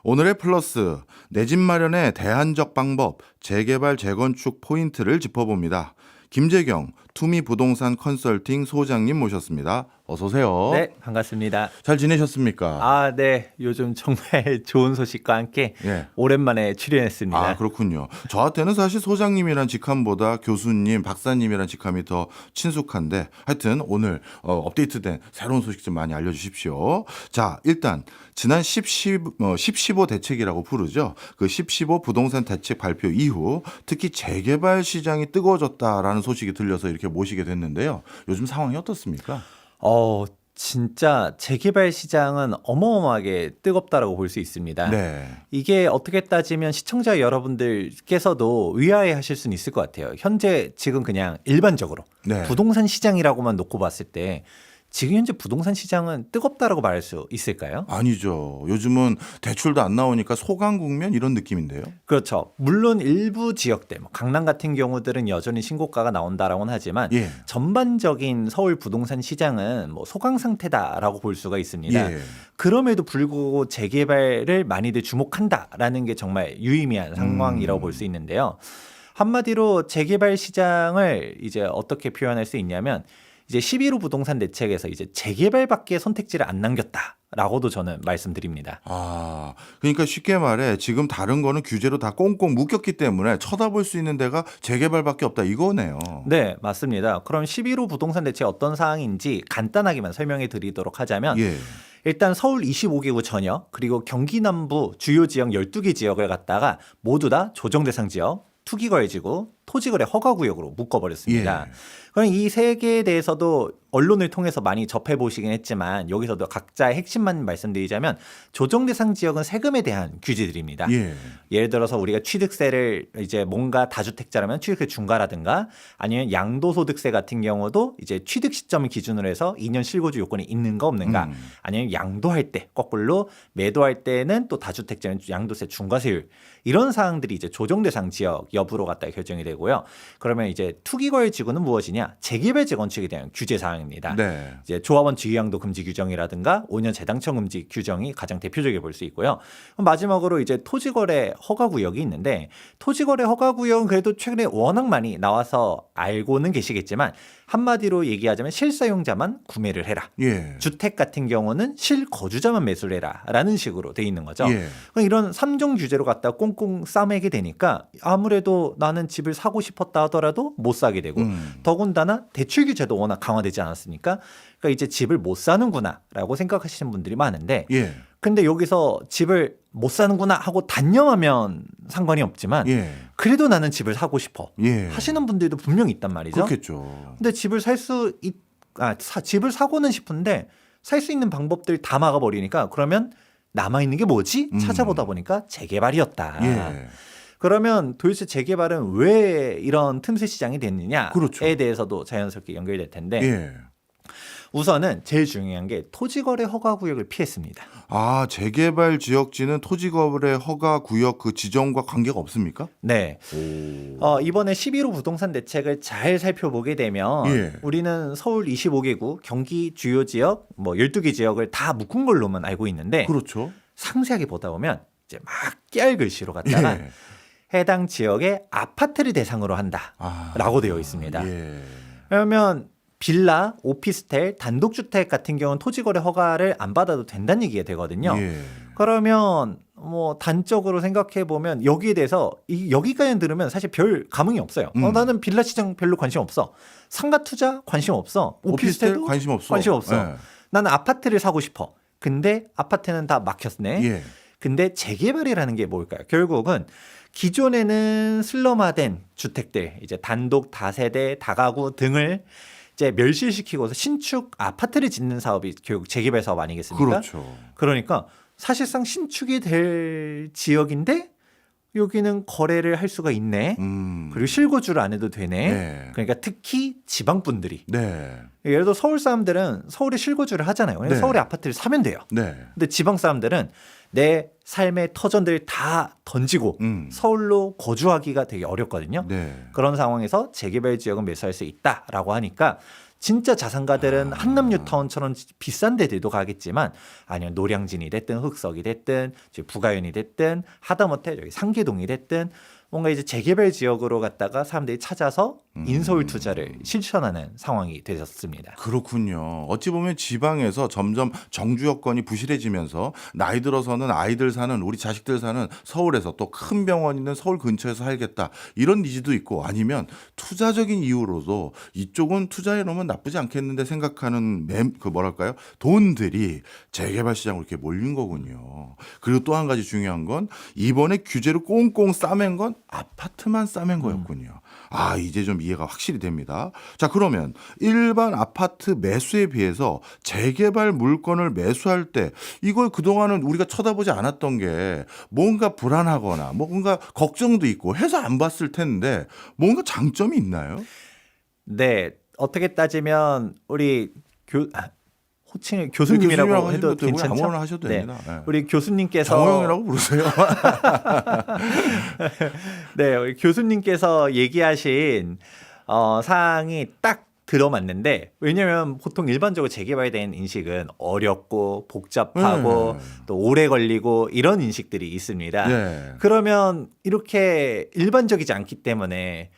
오늘의 플러스, 내 집 마련의 대안적 방법, 재개발, 재건축 포인트를 짚어봅니다. 김재경, 투미 부동산 컨설팅 소장님 모셨습니다. 어서 오세요. 네, 반갑습니다. 잘 지내셨습니까? 네. 요즘 정말 좋은 소식과 함께 예. 오랜만에 출연했습니다. 아, 그렇군요. 저한테는 사실 소장님이란 직함보다 교수님, 박사님이란 직함이 더 친숙한데 하여튼 오늘 업데이트된 새로운 소식 좀 많이 알려주십시오. 자, 일단 지난 10.15 대책이라고 부르죠. 그 10.15 부동산 대책 발표 이후 특히 재개발 시장이 뜨거워졌다라는 소식이 들려서 이렇게 모시게 됐는데요. 요즘 상황이 어떻습니까? 진짜 재개발 시장은 어마어마하게 뜨겁다라고 볼 수 있습니다. 네. 이게 어떻게 따지면 시청자 여러분들께서도 의아해하실 수는 있을 것 같아요. 현재 지금 그냥 일반적으로 네. 부동산 시장이라고만 놓고 봤을 때 지금 현재 부동산 시장은 뜨겁다라고 말할 수 있을까요? 아니죠. 요즘은 대출도 안 나오니까 소강국면 이런 느낌인데요. 그렇죠. 물론 일부 지역들, 강남 같은 경우들은 여전히 신고가가 나온다라고는 하지만 예. 전반적인 서울 부동산 시장은 소강 상태다라고 볼 수가 있습니다. 예. 그럼에도 불구하고 재개발을 많이들 주목한다라는 게 정말 유의미한 상황이라고 볼 수 있는데요. 한마디로 재개발 시장을 이제 어떻게 표현할 수 있냐면 이제 11호 부동산 대책에서 이제 재개발밖에 선택지를 안 남겼다라고도 저는 말씀드립니다. 아, 그러니까 쉽게 말해 지금 다른 거는 규제로 다 꽁꽁 묶였기 때문에 쳐다볼 수 있는 데가 재개발밖에 없다 이거네요. 네, 맞습니다. 그럼 11호 부동산 대책 어떤 사항인지 간단하게만 설명해 드리도록 하자면 예. 일단 서울 25개구 전역 그리고 경기 남부 주요 지역 12개 지역을 갖다가 모두 다 조정 대상 지역, 투기거래지구, 토지거래 허가구역으로 묶어버렸습니다. 예. 그럼 이 세 개에 대해서도 언론을 통해서 많이 접해보시긴 했지만 여기서도 각자의 핵심만 말씀드리자면 조정 대상 지역은 세금에 대한 규제들입니다. 예. 예를 들어서 우리가 취득세를 이제 뭔가 다주택자라면 취득세 중과라든가 아니면 양도소득세 같은 경우도 이제 취득 시점을 기준으로 해서 2년 실거주 요건이 있는가 없는가 아니면 양도할 때 거꾸로 매도할 때는 또 다주택자는 양도세 중과세율 이런 사항들이 이제 조정 대상 지역 여부로 갖다가 결정이 되고요. 그러면 이제 투기거래 지구는 무엇이냐? 재개발 재건축에 대한 규제 사항입니다. 네. 이제 조합원 지위양도 금지 규정이라든가 5년 재당청 금지 규정이 가장 대표적이게 볼 수 있고요. 마지막으로 이제 토지거래 허가구역이 있는데 토지거래 허가구역은 그래도 최근에 워낙 많이 나와서 알고는 계시겠지만 한마디로 얘기하자면 실사용자만 구매를 해라. 예. 주택 같은 경우는 실거주자만 매수를 해라 라는 식으로 돼 있는 거죠. 예. 이런 3종 규제로 갖다 꽁꽁 싸매게 되니까 아무래도 나는 집을 사고 싶었다 하더라도 못 사게 되고 더군다나 대출 규제도 워낙 강화되지 않았으니까 그러니까 이제 집을 못 사는구나 라고 생각하시는 분들이 많은데 예. 근데 여기서 집을 못 사는구나 하고 단념하면 상관이 없지만 예. 그래도 나는 집을 사고 싶어 예. 하시는 분들도 분명히 있단 말이죠. 그렇겠죠. 근데 집을 집을 사고는 싶은데 살 수 있는 방법들 다 막아버리니까 그러면 남아있는 게 뭐지? 찾아보다 보니까 재개발이었다. 예. 그러면 도대체 재개발은 왜 이런 틈새 시장이 됐느냐에 그렇죠. 대해서도 자연스럽게 연결될 텐데 예. 우선은 제일 중요한 게 토지거래 허가구역을 피했습니다. 아, 재개발 지역지는 토지거래 허가 구역 그 지정과 관계가 없습니까? 네. 오. 이번에 11호 부동산 대책을 잘 살펴보게 되면 예. 우리는 서울 25개구, 경기 주요 지역, 12개 지역을 다 묶은 걸로만 알고 있는데 그렇죠. 상세하게 보다 보면 이제 막 깨알 글씨로 갖다가 예. 해당 지역의 아파트를 대상으로 한다라고 되어 있습니다. 예. 그러면 빌라, 오피스텔, 단독주택 같은 경우는 토지거래 허가를 안 받아도 된다는 얘기가 되거든요. 예. 그러면 단적으로 생각해 보면 여기에 대해서 여기까지 들으면 사실 별 감흥이 없어요. 나는 빌라 시장 별로 관심 없어. 상가 투자 관심 없어. 오피스텔도 관심 없어. 관심 없어. 예. 나는 아파트를 사고 싶어. 근데 아파트는 다 막혔네. 예. 근데 재개발이라는 게 뭘까요? 결국은 기존에는 슬럼화된 주택들, 이제 단독, 다세대, 다가구 등을 이제 멸실시키고서 신축 아파트를 짓는 사업이 결국 재개발 사업 아니겠습니까? 그렇죠. 그러니까 사실상 신축이 될 지역인데 여기는 거래를 할 수가 있네. 그리고 실거주를 안 해도 되네. 네. 그러니까 특히 지방 분들이 네. 예를 들어 서울 사람들은 서울에 실거주를 하잖아요. 그러니까 네. 서울에 아파트를 사면 돼요. 네. 근데 지방 사람들은 내 삶의 터전들 다 던지고 서울로 거주하기가 되게 어렵거든요. 네. 그런 상황에서 재개발 지역은 매수할 수 있다라고 하니까 진짜 자산가들은 한남 뉴타운처럼 비싼 데들도 가겠지만 아니면 노량진이 됐든 흑석이 됐든 부가연이 됐든 하다못해 여기 상계동이 됐든 뭔가 이제 재개발 지역으로 갔다가 사람들이 찾아서 인서울 투자를 실천하는 상황이 되셨습니다. 그렇군요. 어찌 보면 지방에서 점점 정주 여건이 부실해지면서 나이 들어서는 아이들 사는 우리 자식들 사는 서울에서 또 큰 병원 있는 서울 근처에서 살겠다 이런 니즈도 있고 아니면 투자적인 이유로도 이쪽은 투자해 놓으면 나쁘지 않겠는데 생각하는 그 뭐랄까요 돈들이 재개발 시장으로 이렇게 몰린 거군요. 그리고 또 한 가지 중요한 건 이번에 규제로 꽁꽁 싸맨 건 아파트만 싸맨 거였군요. 아, 이제 좀 이해가 확실히 됩니다. 자, 그러면 일반 아파트 매수에 비해서 재개발 물건을 매수할 때 이걸 그동안은 우리가 쳐다보지 않았던 게 뭔가 불안하거나 뭔가 걱정도 있고 해서 안 봤을 텐데 뭔가 장점이 있나요? 네, 어떻게 따지면 우리 호칭을 교수님이라고 교수님이라고 해도 하셔도 되고요. 괜찮죠? 아무거나 하셔도 네. 됩니다. 네. 우리 교수님께서 정호영이라고 부르세요. 네, 우리 교수님께서 얘기하신 사항이 딱 들어맞는데 왜냐하면 보통 일반적으로 재개발에 대한 인식은 어렵고 복잡하고 또 오래 걸리고 이런 인식들이 있습니다. 네. 그러면 이렇게 일반적이지 않기 때문에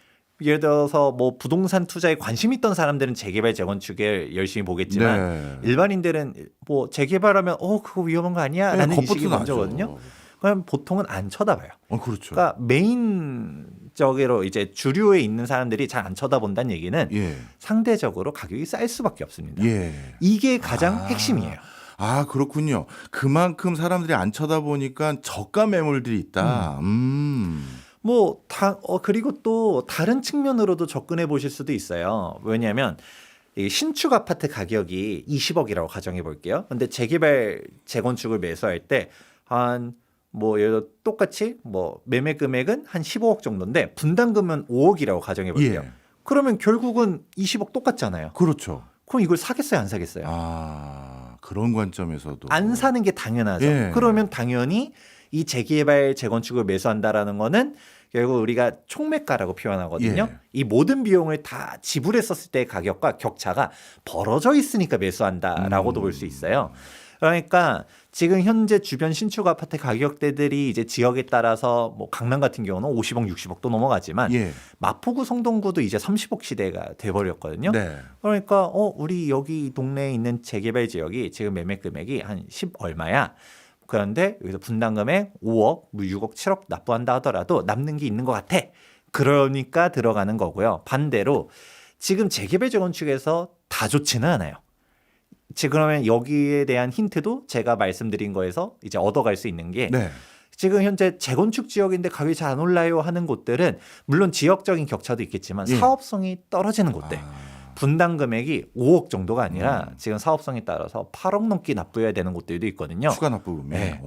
예를 들어서 뭐 부동산 투자에 관심 있던 사람들은 재개발 재건축을 열심히 보겠지만 네. 일반인들은 뭐 재개발하면 그거 위험한 거 아니야? 네, 라는 겁부터 인식이 먼저거든요. 나죠. 그럼 보통은 안 쳐다봐요. 그렇죠. 그러니까 메인적으로 이제 주류에 있는 사람들이 잘 안 쳐다본다는 얘기는 예. 상대적으로 가격이 쌀 수밖에 없습니다. 예. 이게 가장 핵심이에요. 아, 그렇군요. 그만큼 사람들이 안 쳐다보니까 저가 매물들이 있다. 그리고 또 다른 측면으로도 접근해 보실 수도 있어요. 왜냐하면 이 신축 아파트 가격이 20억이라고 가정해 볼게요. 근데 재개발 재건축을 매수할 때 예를 들어 똑같이 매매 금액은 한 15억 정도인데 분담금은 5억이라고 가정해 볼게요. 예. 그러면 결국은 20억 똑같잖아요. 그렇죠. 그럼 이걸 사겠어요, 안 사겠어요? 아, 그런 관점에서도 안 사는 게 당연하죠. 예. 그러면 당연히 이 재개발 재건축을 매수한다라는 거는 결국 우리가 총매가라고 표현하거든요. 예. 이 모든 비용을 다 지불했었을 때의 가격과 격차가 벌어져 있으니까 매수한다라고도 볼 수 있어요. 그러니까 지금 현재 주변 신축 아파트 가격대들이 이제 지역에 따라서 강남 같은 경우는 50억, 60억도 넘어가지만 예. 마포구, 성동구도 이제 30억 시대가 돼버렸거든요. 네. 그러니까 우리 여기 동네에 있는 재개발 지역이 지금 매매 금액이 한 10 얼마야. 그런데 여기서 분담금액 5억, 6억, 7억 납부한다 하더라도 남는 게 있는 것 같아. 그러니까 들어가는 거고요. 반대로 지금 재개발 재건축에서 다 좋지는 않아요. 그러면 여기에 대한 힌트도 제가 말씀드린 거에서 이제 얻어갈 수 있는 게 네. 지금 현재 재건축 지역인데 가격이 잘 안 올라요 하는 곳들은 물론 지역적인 격차도 있겠지만 예. 사업성이 떨어지는 곳들. 분담 금액이 5억 정도가 아니라 지금 사업성에 따라서 8억 넘게 납부해야 되는 곳들도 있거든요. 추가 납부금이. 네.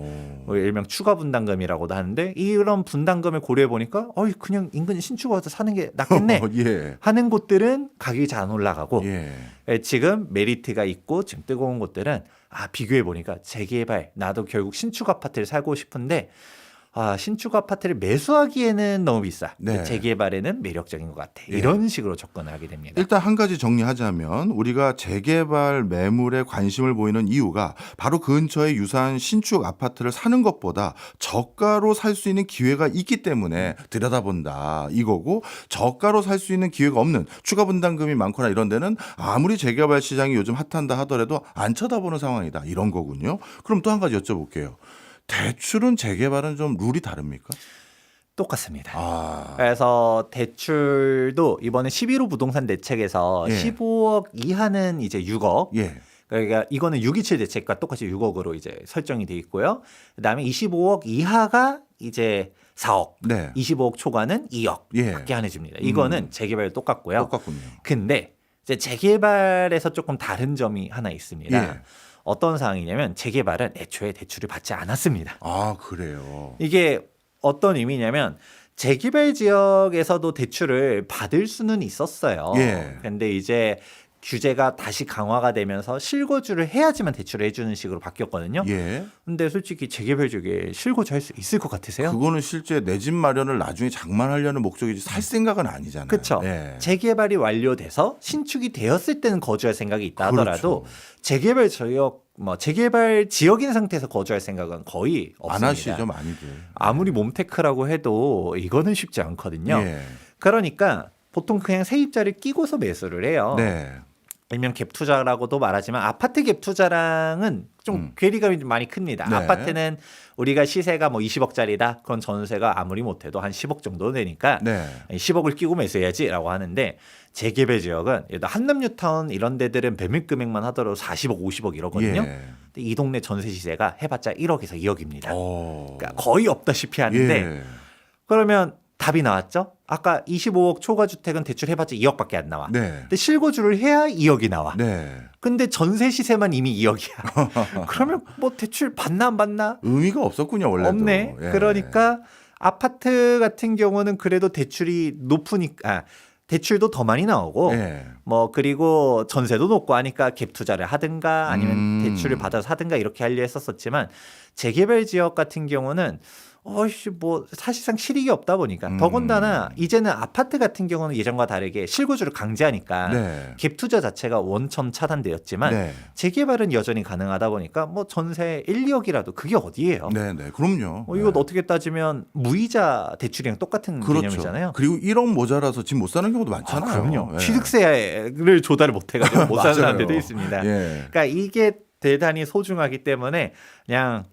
일명 추가 분담금이라고도 하는데 이런 분담금을 고려해 보니까 그냥 인근 신축 와서 사는 게 낫겠네 예. 하는 곳들은 가격이 잘 안 올라가고 예. 지금 메리트가 있고 지금 뜨거운 곳들은 비교해 보니까 재개발 나도 결국 신축 아파트를 살고 싶은데 신축 아파트를 매수하기에는 너무 비싸. 네. 재개발에는 매력적인 것 같아. 예. 이런 식으로 접근을 하게 됩니다. 일단 한 가지 정리하자면 우리가 재개발 매물에 관심을 보이는 이유가 바로 근처에 유사한 신축 아파트를 사는 것보다 저가로 살 수 있는 기회가 있기 때문에 들여다본다 이거고 저가로 살 수 있는 기회가 없는 추가 분담금이 많거나 이런 데는 아무리 재개발 시장이 요즘 핫한다 하더라도 안 쳐다보는 상황이다 이런 거군요. 그럼 또 한 가지 여쭤볼게요. 대출은 재개발은 좀 룰이 다릅니까? 똑같습니다. 그래서 대출도 이번에 11호 부동산 대책에서 예. 15억 이하는 이제 6억. 예. 그러니까 이거는 627 대책과 똑같이 6억으로 이제 설정이 돼 있고요. 그다음에 25억 이하가 이제 4억. 네. 25억 초과는 2억 예. 받게 한해줍니다. 이거는 재개발 똑같고요. 똑같군요. 근데 이제 재개발에서 조금 다른 점이 하나 있습니다. 예. 어떤 상황이냐면 재개발은 애초에 대출을 받지 않았습니다. 아, 그래요. 이게 어떤 의미냐면 재개발 지역에서도 대출을 받을 수는 있었어요. 예. 근데 이제 규제가 다시 강화가 되면서 실거주를 해야지만 대출을 해주는 식으로 바뀌었거든요. 예. 근데 솔직히 재개발 지역에 실거주 할 수 있을 것 같으세요? 그거는 실제 내 집 마련을 나중에 장만하려는 목적이지 살 생각은 아니잖아요. 그렇죠. 예. 재개발이 완료돼서 신축이 되었을 때는 거주할 생각이 있다 하더라도 그렇죠. 재개발 지역 재개발 지역인 상태에서 거주할 생각은 거의 안 없습니다. 하시죠, 많이들. 아무리 몸테크라고 해도 이거는 쉽지 않거든요. 예. 그러니까 보통 그냥 세입자를 끼고서 매수를 해요. 네. 일명 갭 투자라고도 말하지만 아파트 갭 투자랑은 좀 괴리감이 좀 많이 큽니다. 네. 아파트는 우리가 시세가 뭐 20억짜리다. 그건 전세가 아무리 못해도 한 10억 정도 되니까 네. 10억을 끼고 매수해야지라고 하는데 재개발 지역은 예를 들어 한남뉴타운 이런 데들은 매매 금액만 하더라도 40억, 50억 이러거든요. 예. 근데 이 동네 전세 시세가 해봤자 1억에서 2억입니다. 어. 그러니까 거의 없다시피 하는데 예. 그러면 답이 나왔죠? 아까 25억 초과 주택은 대출 해봤자 2억밖에 안 나와. 네. 근데 실거주를 해야 2억이 나와. 네. 근데 전세 시세만 이미 2억이야. 그러면 뭐 대출 받나 안 받나? 의미가 없었군요, 원래도. 없네. 예. 그러니까 아파트 같은 경우는 그래도 대출이 높으니까 대출도 더 많이 나오고 예. 뭐 그리고 전세도 높고 하니까 갭 투자를 하든가 아니면 대출을 받아서 하든가 이렇게 하려 했었지만 재개발 지역 같은 경우는 뭐 사실상 실익이 없다 보니까 더군다나 이제는 아파트 같은 경우는 예전과 다르게 실거주를 강제하니까 네. 갭 투자 자체가 원천 차단되었지만 네. 재개발은 여전히 가능하다 보니까 뭐 전세 1, 2억이라도 그게 어디예요? 네, 네. 그럼요. 이거 네. 어떻게 따지면 무이자 대출이랑 똑같은 그렇죠. 개념이잖아요. 그리고 1억 모자라서 집 못 사는 경우도 많잖아요. 그럼요. 예. 취득세를 조달을 못 해가지고 못 사는 맞아요. 사람들도 있습니다. 예. 그러니까 이게 대단히 소중하기 때문에 그냥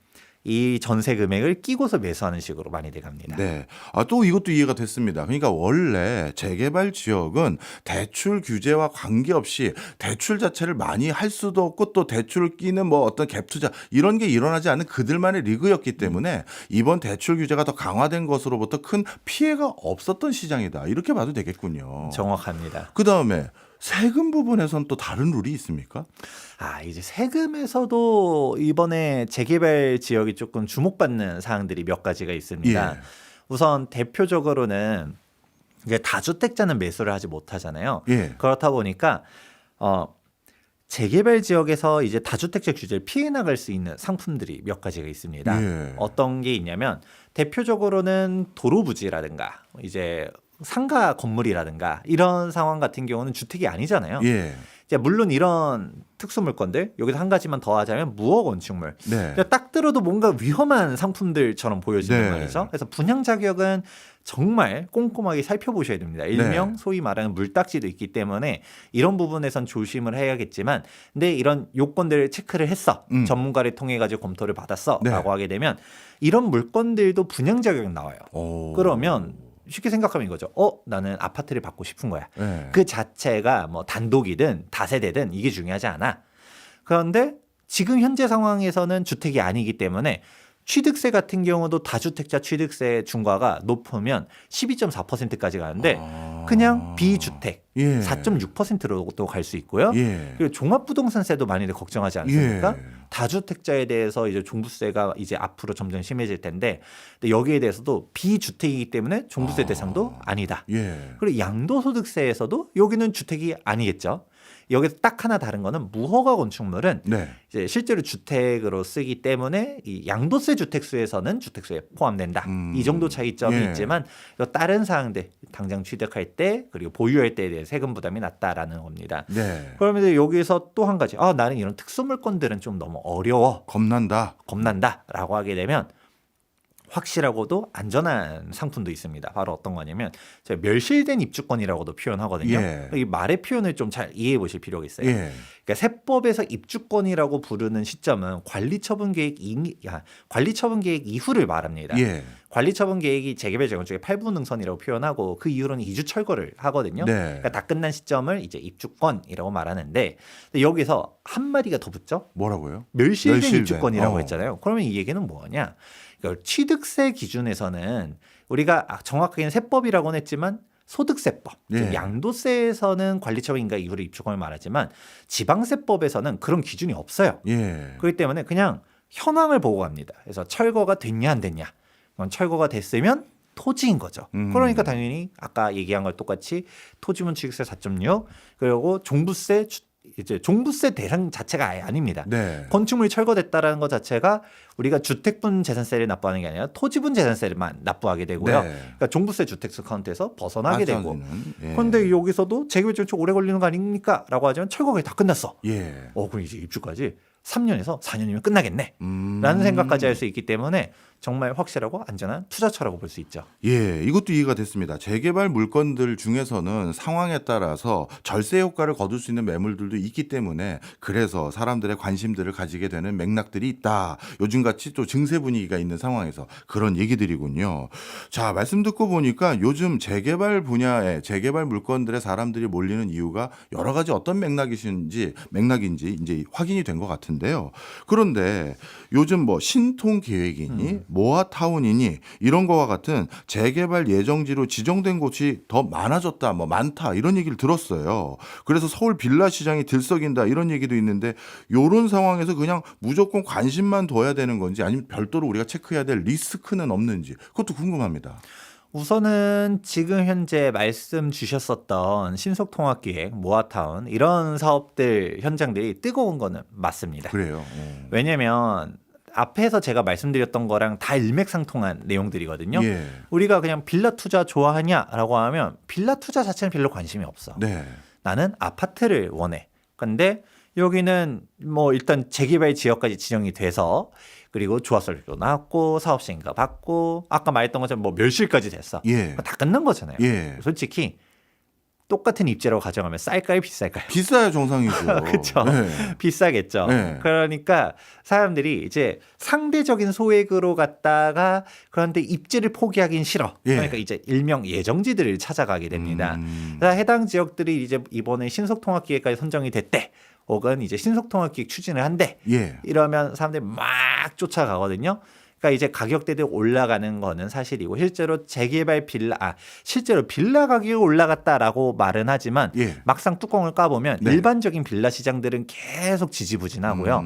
이 전세 금액을 끼고서 매수하는 식으로 많이들 갑니다. 네. 또 이것도 이해가 됐습니다. 그러니까 원래 재개발 지역은 대출 규제와 관계없이 대출 자체를 많이 할 수도 없고 또 대출을 끼는 뭐 어떤 갭 투자 이런 게 일어나지 않는 그들만의 리그였기 때문에 이번 대출 규제가 더 강화된 것으로부터 큰 피해가 없었던 시장이다. 이렇게 봐도 되겠군요. 정확합니다. 그다음에 세금 부분에선 또 다른 룰이 있습니까? 이제 세금에서도 이번에 재개발 지역이 조금 주목받는 사항들이 몇 가지가 있습니다. 예. 우선 대표적으로는 이제 다주택자는 매수를 하지 못하잖아요. 예. 그렇다 보니까 재개발 지역에서 이제 다주택자 규제를 피해 나갈 수 있는 상품들이 몇 가지가 있습니다. 예. 어떤 게 있냐면 대표적으로는 도로 부지라든가 이제 상가 건물이라든가 이런 상황 같은 경우는 주택이 아니잖아요. 예. 이제 물론 이런 특수 물건들 여기서 한 가지만 더 하자면 무허 건축물. 네. 그러니까 딱 들어도 뭔가 위험한 상품들처럼 보여지는 네. 말이죠. 그래서 분양 자격은 정말 꼼꼼하게 살펴보셔야 됩니다. 일명 네. 소위 말하는 물딱지도 있기 때문에 이런 부분에선 조심을 해야겠지만 근데 이런 요건들을 체크를 했어. 전문가를 통해 가지고 검토를 받았어. 네. 라고 하게 되면 이런 물건들도 분양 자격이 나와요. 오. 그러면 쉽게 생각하면 이거죠. 나는 아파트를 받고 싶은 거야. 네. 그 자체가 뭐 단독이든 다세대든 이게 중요하지 않아. 그런데 지금 현재 상황에서는 주택이 아니기 때문에 취득세 같은 경우도 다주택자 취득세 중과가 높으면 12.4%까지 가는데 그냥 비주택 예. 4.6%로도 갈 수 있고요. 예. 그리고 종합부동산세도 많이들 걱정하지 않습니까? 예. 다주택자에 대해서 이제 종부세가 이제 앞으로 점점 심해질 텐데 근데 여기에 대해서도 비주택이기 때문에 종부세 대상도 아니다. 예. 그리고 양도소득세에서도 여기는 주택이 아니겠죠. 여기서 딱 하나 다른 거는 무허가 건축물은 네. 이제 실제로 주택으로 쓰기 때문에 이 양도세 주택수에서는 주택수에 포함된다. 이 정도 차이점이 예. 있지만 다른 사항들 당장 취득할 때 그리고 보유할 때에 대해 세금 부담이 낮다라는 겁니다. 네. 그러면 여기서 또 한 가지 나는 이런 특수 물건들은 좀 너무 어려워 겁난다라고 하게 되면 확실하고도 안전한 상품도 있습니다. 바로 어떤 거냐면 제가 멸실된 입주권이라고도 표현하거든요. 예. 이 말의 표현을 좀 잘 이해해 보실 필요가 있어요. 예. 그러니까 세법에서 입주권이라고 부르는 시점은 관리처분 계획 이후를 말합니다. 예. 관리처분 계획이 재개발 재건 중에 8부 능선이라고 표현하고 그 이후로는 이주 철거를 하거든요. 네. 그러니까 다 끝난 시점을 이제 입주권이라고 말하는데 근데 여기서 한 마디가 더 붙죠. 뭐라고요? 멸실된 멸실된. 입주권이라고 했잖아요. 그러면 이 얘기는 뭐냐? 그러니까 취득세 기준에서는 우리가 정확하게는 세법이라고는 했지만 소득세법, 예. 즉 양도세에서는 관리처분인가 이후로 입주권을 말하지만 지방세법에서는 그런 기준이 없어요. 예. 그렇기 때문에 그냥 현황을 보고 갑니다. 그래서 철거가 됐냐 안 됐냐. 철거가 됐으면 토지인 거죠. 그러니까 당연히 아까 얘기한 걸 똑같이 토지분 취득세 4.6 그리고 종부세 이제 종부세 대상 자체가 아예 아닙니다. 네. 건축물이 철거됐다라는 것 자체가 우리가 주택분 재산세를 납부하는 게 아니라 토지분 재산세를만 납부하게 되고요. 네. 그러니까 종부세 주택수 카운트에서 벗어나게 되고. 예. 그런데 여기서도 재개발 정책 오래 걸리는 거 아닙니까? 라고 하지만 철거가 다 끝났어. 예. 그럼 이제 입주까지 3년에서 4년이면 끝나겠네. 라는 생각까지 할 수 있기 때문에 정말 확실하고 안전한 투자처라고 볼 수 있죠. 예, 이것도 이해가 됐습니다. 재개발 물건들 중에서는 상황에 따라서 절세 효과를 거둘 수 있는 매물들도 있기 때문에 그래서 사람들의 관심들을 가지게 되는 맥락들이 있다. 요즘같이 또 증세 분위기가 있는 상황에서 그런 얘기들이군요. 자, 말씀 듣고 보니까 요즘 재개발 분야에 재개발 물건들의 사람들이 몰리는 이유가 여러 가지 어떤 맥락인지 이제 확인이 된 것 같은데요. 그런데 요즘 뭐 신통 계획이니 모아타운이니 이런 거와 같은 재개발 예정지로 지정된 곳이 더 많아졌다, 뭐 많다 이런 얘기를 들었어요. 그래서 서울 빌라 시장이 들썩인다 이런 얘기도 있는데 이런 상황에서 그냥 무조건 관심만 둬야 되는 건지 아니면 별도로 우리가 체크해야 될 리스크는 없는지 그것도 궁금합니다. 우선은 지금 현재 말씀 주셨었던 신속통합기획, 모아타운 이런 사업들 현장들이 뜨거운 거는 맞습니다. 그래요. 왜냐면 앞에서 제가 말씀드렸던 거랑 다 일맥상통한 내용들이거든요. 예. 우리가 그냥 빌라 투자 좋아하냐라고 하면 빌라 투자 자체는 별로 관심이 없어. 네. 나는 아파트를 원해. 근데 여기는 뭐 일단 재개발 지역까지 지정이 돼서 그리고 조합설도 나왔고 사업시행가 받고 아까 말했던 것처럼 뭐 멸실까지 됐어. 예. 다 끝난 거잖아요. 예. 솔직히 똑같은 입지라고 가정하면 쌀까요 비쌀까요? 비싸야 정상이죠. 그렇죠. 네. 비싸겠죠. 네. 그러니까 사람들이 이제 상대적인 소액으로 갔다가 그런데 입지를 포기하긴 싫어. 예. 그러니까 이제 일명 예정지들을 찾아가게 됩니다. 그래서 해당 지역들이 이제 이번에 신속통합기획까지 선정이 됐대. 혹은 이제 신속통합기획 추진을 한대. 예. 이러면 사람들이 막 쫓아가거든요. 그러니까 이제 가격대도 올라가는 거는 사실이고 실제로 실제로 빌라 가격이 올라갔다라고 말은 하지만 예. 막상 뚜껑을 까보면 네. 일반적인 빌라 시장들은 계속 지지부진하고요.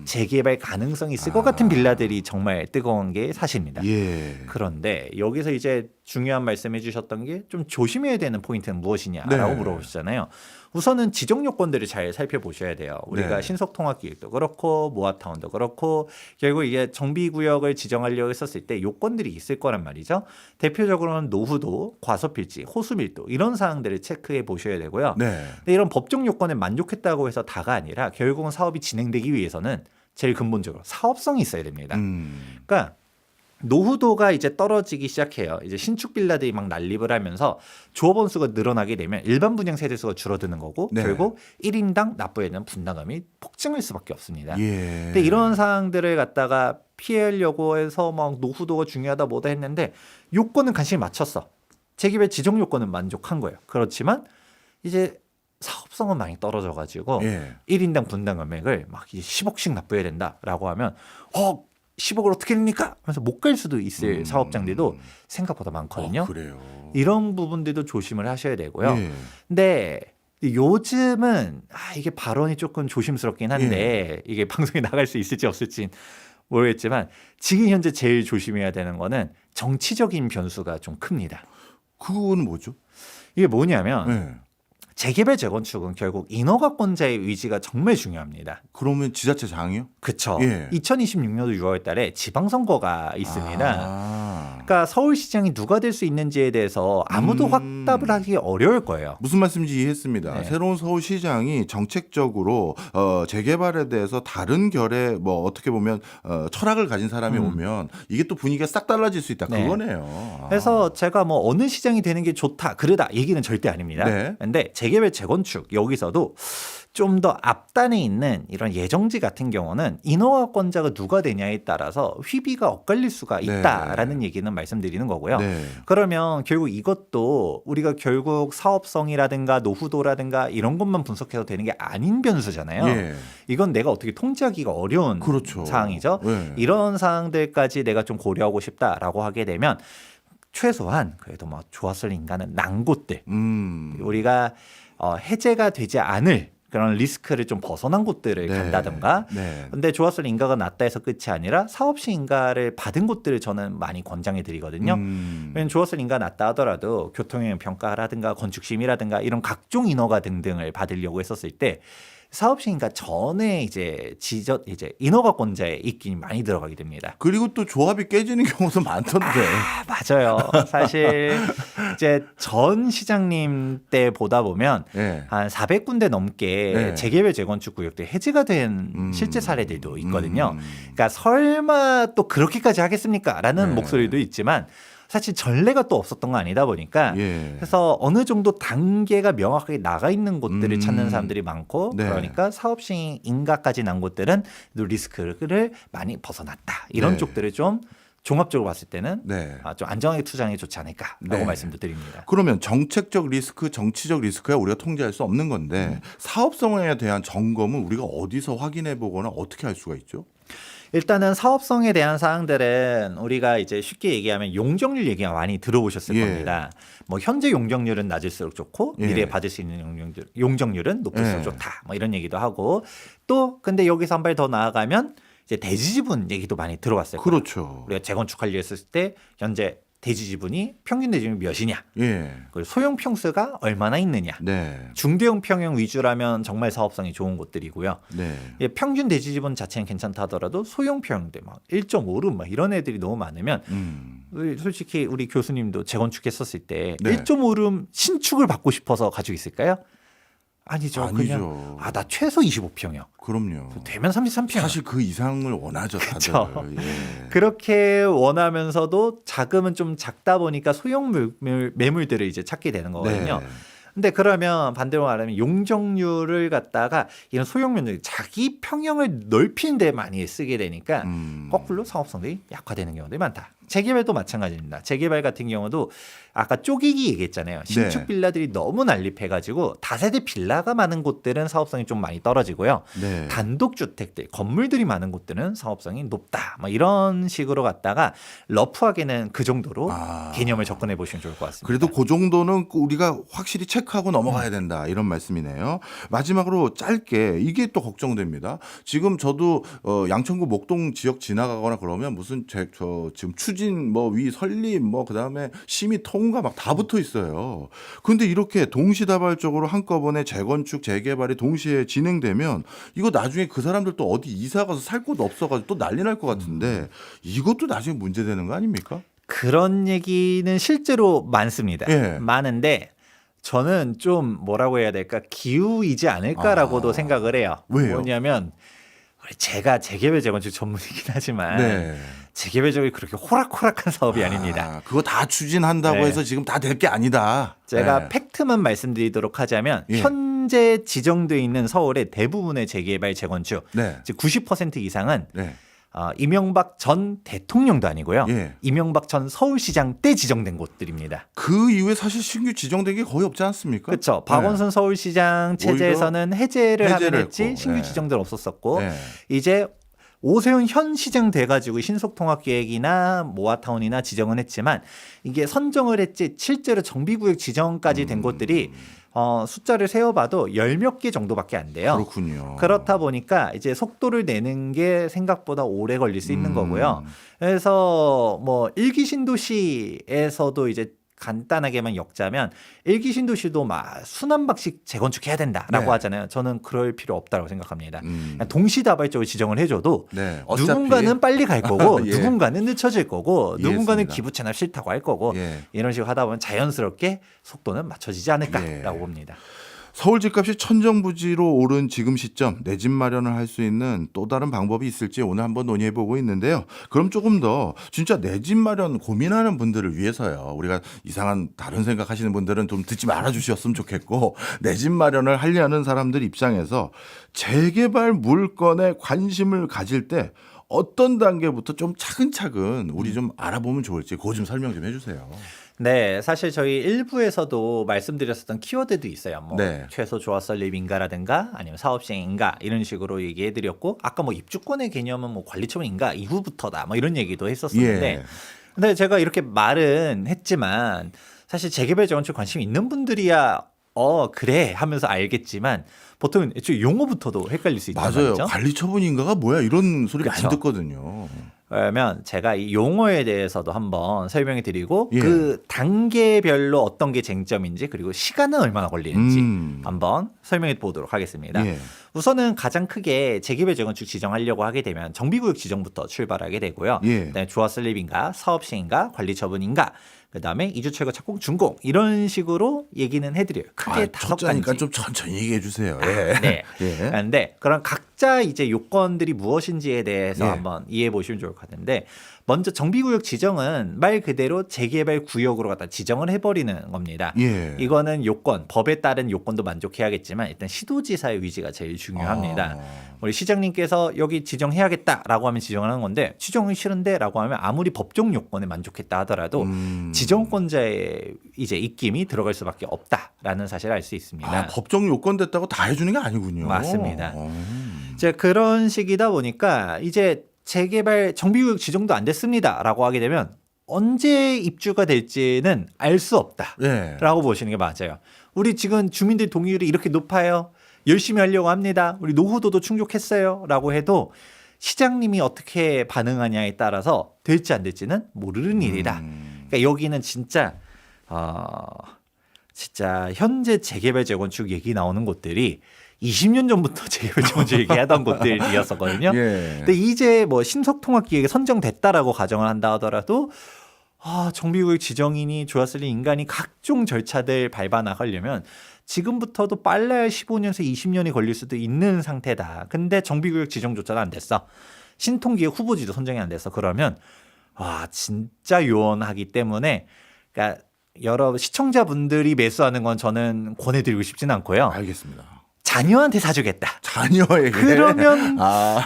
재개발 가능성이 있을 것 같은 빌라들이 정말 뜨거운 게 사실입니다. 예. 그런데 여기서 이제 중요한 말씀해 주셨던 게 좀 조심해야 되는 포인트는 무엇이냐라고 네. 물어보시잖아요. 우선은 지정 요건들을 잘 살펴보셔야 돼요. 우리가 네. 신속통합기획도 그렇고 모아타운도 그렇고 결국 이게 정비구역을 지정하려고 했었을 때 요건들이 있을 거란 말이죠. 대표적으로는 노후도, 과소필지, 호수밀도 이런 사항들을 체크해 보셔야 되고요. 네. 근데 이런 법적 요건에 만족했다고 해서 다가 아니라 결국은 사업이 진행되기 위해서는 제일 근본적으로 사업성이 있어야 됩니다. 그러니까 노후도가 이제 떨어지기 시작해요. 이제 신축 빌라들이 막 난립을 하면서 조합원 수가 늘어나게 되면 일반 분양 세대 수가 줄어드는 거고 네. 결국 1인당 납부해야 되는 분담금이 폭증할 수밖에 없습니다. 예. 근데 이런 사항들을 갖다가 피하려고 해서 막 노후도가 중요하다 뭐다 했는데 요건은 간신히 맞췄어. 재개발 지정 요건은 만족한 거예요. 그렇지만 이제 사업성은 많이 떨어져가지고 예. 1인당 분담 금액을 막 이제 10억씩 납부해야 된다라고 하면 10억을 어떻게 됩니까? 하면서 못 갈 수도 있을 사업장들도 생각보다 많거든요. 그래요. 이런 부분들도 조심을 하셔야 되고요. 예. 근데 요즘은 이게 발언이 조금 조심스럽긴 한데 이게 방송에 나갈 수 있을지 없을지 모르겠지만 지금 현재 제일 조심해야 되는 거는 정치적인 변수가 좀 큽니다. 그건 뭐죠? 이게 뭐냐면 예. 재개발 재건축은 결국 인허가권자의 의지가 정말 중요합니다. 그러면 지자체장이요? 그렇죠. 예. 2026년도 6월 달에 지방선거가 있습니다. 아. 그러니까 서울시장이 누가 될 수 있는지에 대해서 아무도 확답을 하기 어려울 거예요. 무슨 말씀인지 이해했습니다. 네. 새로운 서울시장이 정책적으로 재개발에 대해서 다른 결의 뭐 어떻게 보면 철학을 가진 사람이 오면 이게 또 분위기가 싹 달라질 수 있다. 네. 그거네요. 그래서 제가 뭐 어느 시장이 되는 게 좋다, 그러다 얘기는 절대 아닙니다. 네. 근데 재개발 재건축 여기서도 좀 더 앞단에 있는 이런 예정지 같은 경우는 인허가권자가 누가 되냐에 따라서 휘비가 엇갈릴 수가 있다라는 얘기는 말씀드리는 거고요. 네. 그러면 결국 이것도 우리가 결국 사업성이라든가 노후도라든가 이런 것만 분석해서 되는 게 아닌 변수잖아요. 예. 이건 내가 어떻게 통제하기가 어려운 그렇죠. 사항이죠. 네. 이런 사항들까지 내가 좀 고려하고 싶다라고 하게 되면 최소한 그래도 뭐 좋았을 인간은 난 곳들 우리가 해제가 되지 않을 그런 리스크를 좀 벗어난 곳들을 네. 간다든가. 네. 근데 조합설 인가가 낮다 해서 끝이 아니라 사업시 인가를 받은 곳들을 저는 많이 권장해 드리거든요. 왜냐면 조합설 인가 낮다 하더라도 교통영향 평가라든가 건축심의라든가 이런 각종 인허가 등등을 받으려고 했었을 때 사업시 인가 전에 이제 인허가권자에 입김이 많이 들어가게 됩니다. 그리고 또 조합이 깨지는 경우도 많던데. 맞아요. 사실 이제 전 시장님 때 보다 보면 네. 한 400군데 넘게 네. 재개발 재건축 구역들이 해제가 된 실제 사례들도 있거든요. 그러니까 설마 또 그렇게까지 하겠습니까?라는 네. 목소리도 있지만 사실 전례가 또 없었던 거 아니다 보니까 예. 그래서 어느 정도 단계가 명확하게 나가 있는 곳들을 찾는 사람들이 많고 네. 그러니까 사업시 인가까지 난 곳들은 리스크를 많이 벗어났다. 이런 네. 쪽들을 좀 종합적으로 봤을 때는 네. 좀 안정하게 투자하는 게 좋지 않을까라고 네. 말씀도 드립니다. 그러면 정책적 리스크, 정치적 리스크야 우리가 통제할 수 없는 건데 사업성에 대한 점검은 우리가 어디서 확인해 보거나 어떻게 할 수가 있죠? 일단은 사업성에 대한 사항들은 우리가 이제 쉽게 얘기하면 용적률 얘기가 많이 들어보셨을 예. 겁니다. 뭐 현재 용적률은 낮을수록 좋고 예. 미래에 받을 수 있는 용적률은 높을수록 예. 좋다. 뭐 이런 얘기도 하고 또 근데 여기서 한 발 더 나아가면 이제 대지지분 얘기도 많이 들어봤을 거예요. 그렇죠. 우리가 재건축하려 했을 때 현재 대지지분이 평균 대지분이 몇이냐, 예. 그리고 소형 평수가 얼마나 있느냐. 네. 중대형 평형 위주라면 정말 사업성이 좋은 곳들이고요. 네. 예, 평균 대지지분 자체는 괜찮다 하더라도 소형 평형대 막 1.5룸 막 이런 애들이 너무 많으면 솔직히 우리 교수님도 재건축했었을 때 네. 1.5룸 신축을 받고 싶어서 가지고 있을까요? 아니죠. 아니죠. 그냥 나 최소 25평형. 그럼요. 되면 33평. 사실 그 이상을 원하죠, 다들. 그쵸. 예. 그렇게 원하면서도 자금은 좀 작다 보니까 소형 매물들을 이제 찾게 되는 거거든요. 네. 근데 그러면 반대로 말하면 용적률을 갖다가 이런 소형 면적 자기 평형을 넓히는 데 많이 쓰게 되니까 거꾸로 사업성들이 약화되는 경우들이 많다. 재개발도 마찬가지입니다. 재개발 같은 경우도 아까 쪼개기 얘기했잖아요. 신축 네. 빌라들이 너무 난립해가지고 다세대 빌라가 많은 곳들은 사업성이 좀 많이 떨어지고요. 네. 단독주택들, 건물들이 많은 곳들은 사업성이 높다. 뭐 이런 식으로 갔다가 러프하게는 그 정도로 개념을 접근해 보시면 좋을 것 같습니다. 그래도 그 정도는 우리가 확실히 체크하고 넘어가야 된다 이런 말씀이네요. 마지막으로 짧게 이게 또 걱정됩니다. 지금 저도 양천구 목동 지역 지나가거나 그러면 무슨 지금 추진 뭐 위 설립 뭐 그다음에 심의 통과 막 다 붙어 있어요. 근데 이렇게 동시다발적으로 한꺼번에 재건축 재개발이 동시에 진행되면 이거 나중에 그 사람들 또 어디 이사 가서 살 곳 없어가지고 또 난리 날 것 같은데 이것도 나중에 문제되는 거 아닙니까? 그런 얘기는 실제로 많습니다. 예. 많은데 저는 좀 뭐라고 해야 될까 기우이지 않을까라고도 생각을 해요. 왜요? 뭐냐면 제가 재개발 재건축 전문이긴 하지만 네. 재개발적이 그렇게 호락호락한 사업이 아닙니다. 그거 다 추진한다고 네. 해서 지금 다 될 게 아니다. 제가 네. 팩트만 말씀드리도록 하자면 예. 현재 지정돼 있는 서울의 대부분의 재개발 재건축 네. 즉 90% 이상은 네. 이명박 전 대통령도 아니고요. 예. 이명박 전 서울시장 때 지정된 곳들입니다. 그 이후에 사실 신규 지정된 게 거의 없지 않습니까? 그렇죠. 박원순 서울시장 체제에서는 해제를 하면 해제를 했지 했고, 신규 네. 지정들 없었었고 네. 이제 오세훈 현 시장 돼가지고 신속통합계획이나 모아타운이나 지정은 했지만 이게 선정을 했지 실제로 정비구역 지정까지 된 곳들이 숫자를 세어봐도 10몇 개 정도밖에 안 돼요. 그렇군요. 그렇다 보니까 이제 속도를 내는 게 생각보다 오래 걸릴 수 있는 거고요. 그래서 뭐 일기 신도시에서도 이제 간단하게만 엮자면 일기 신도시도 막 순환박식 재건축해야 된다라고 네. 하잖아요. 저는 그럴 필요 없다고 생각합니다. 음. 그냥 동시다발적으로 지정을 해줘도 네. 어차피 누군가는 빨리 갈 거고 예. 누군가는 늦춰질 거고 누군가는 이해했습니다. 기부 채납 싫다고 할 거고 예. 이런 식으로 하다 보면 자연스럽게 속도는 맞춰지지 않을까라고 예. 봅니다. 서울 집값이 천정부지로 오른 지금 시점 내 집 마련을 할 수 있는 또 다른 방법이 있을지 오늘 한번 논의해 보고 있는데요. 그럼 조금 더 진짜 내 집 마련 고민하는 분들을 위해서요. 우리가 이상한 다른 생각하시는 분들은 좀 듣지 말아 주셨으면 좋겠고 내 집 마련을 하려는 사람들 입장에서 재개발 물건에 관심을 가질 때 어떤 단계부터 좀 차근차근 우리 좀 알아보면 좋을지 그거 좀 설명 좀 해주세요. 네, 사실 저희 일부에서도 말씀드렸었던 키워드도 있어요. 뭐 네. 최소 조합설립인가라든가 아니면 사업시행인가 이런 식으로 얘기해드렸고 아까 뭐 입주권의 개념은 뭐 관리처분인가 이후부터다 뭐 이런 얘기도 했었었는데 예. 근데 제가 이렇게 말은 했지만 사실 재개발 재건축 관심 있는 분들이야 그래 하면서 알겠지만 보통 애초에 용어부터도 헷갈릴 수 있단 맞아요. 말이죠. 관리 처분인가가 뭐야 이런 소리 그쵸. 많이 듣거든요. 그러면 제가 이 용어에 대해서도 한번 설명해 드리고 예. 그 단계별로 어떤 게 쟁점인지 그리고 시간은 얼마나 걸리는지 한번 설명해 보도록 하겠습니다. 예. 우선은 가장 크게 재개발 재건축 지정하려고 하게 되면 정비구역 지정부터 출발하게 되고요. 예. 그다음에 조합 설립인가, 사업 시행인가, 관리 처분인가, 그다음에 이주 철거 착공 준공 이런 식으로 얘기는 해드려요. 크게 다섯 첫째니까 가지. 좀 천천히 얘기해 주세요. 예. 네. 예. 그런데 그런 각자 이제 요건들이 무엇인지에 대해서 예. 한번 이해해 보시면 좋을 것 같은데 먼저 정비구역 지정은 말 그대로 재개발 구역으로 갖다 지정을 해버리는 겁니다. 예. 이거는 요건, 법에 따른 요건도 만족해야겠지만 일단 시도지사의 위지가 제일 중요합니다. 우리 시장님께서 여기 지정해야겠다라고 하면 지정하는 건데 지정이 싫은데라고 하면 아무리 법정 요건에 만족했다 하더라도 지정권자의 이제 입김이 들어갈 수밖에 없다라는 사실을 알 수 있습니다. 법정 요건 됐다고 다 해주는 게 아니군요. 맞습니다. 이제 그런 식이다 보니까 이제 재개발 정비구역 지정도 안 됐습니다라고 하게 되면 언제 입주가 될지는 알 수 없다라고 예. 보시는 게 맞아요. 우리 지금 주민들 동의율이 이렇게 높아요. 열심히 하려고 합니다. 우리 노후도도 충족했어요.라고 해도 시장님이 어떻게 반응하냐에 따라서 될지 안 될지는 모르는 일이다. 그러니까 여기는 진짜 현재 재개발 재건축 얘기 나오는 곳들이 20년 전부터 재개발 재건축 얘기하던 곳들이었었거든요. 예. 근데 이제 뭐 신속통합기획에 선정됐다라고 가정을 한다 하더라도 정비구역 지정인이 조합설립 인간이 각종 절차들 밟아 나가려면 지금부터도 빨라야 15년에서 20년이 걸릴 수도 있는 상태다. 근데 정비구역 지정조차도 안 됐어. 신통기획 후보지도 선정이 안 됐어. 그러면 진짜 요원하기 때문에 그러니까 여러 시청자분들이 매수하는 건 저는 권해드리고 싶지는 않고요. 알겠습니다. 자녀한테 사주겠다. 자녀에게. 그러면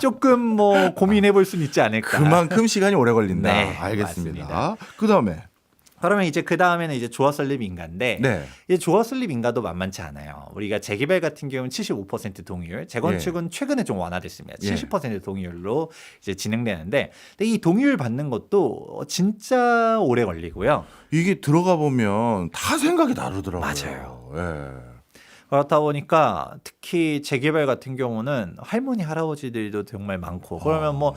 조금 뭐 고민해 볼 수는 있지 않을까. 그만큼 시간이 오래 걸린다. 네, 알겠습니다. 그다음에 그러면 이제 그 다음에는 이제 조합 설립 인가인데 네. 이 조합 설립 인가도 만만치 않아요. 우리가 재개발 같은 경우는 75% 동의율, 재건축은 최근에 좀 완화됐습니다. 70% 동의율로 이제 진행되는데 근데 이 동의율 받는 것도 진짜 오래 걸리고요. 이게 들어가 보면 다 생각이 다르더라고요. 맞아요. 예. 그렇다 보니까 특히 재개발 같은 경우는 할머니 할아버지들도 정말 많고 그러면 뭐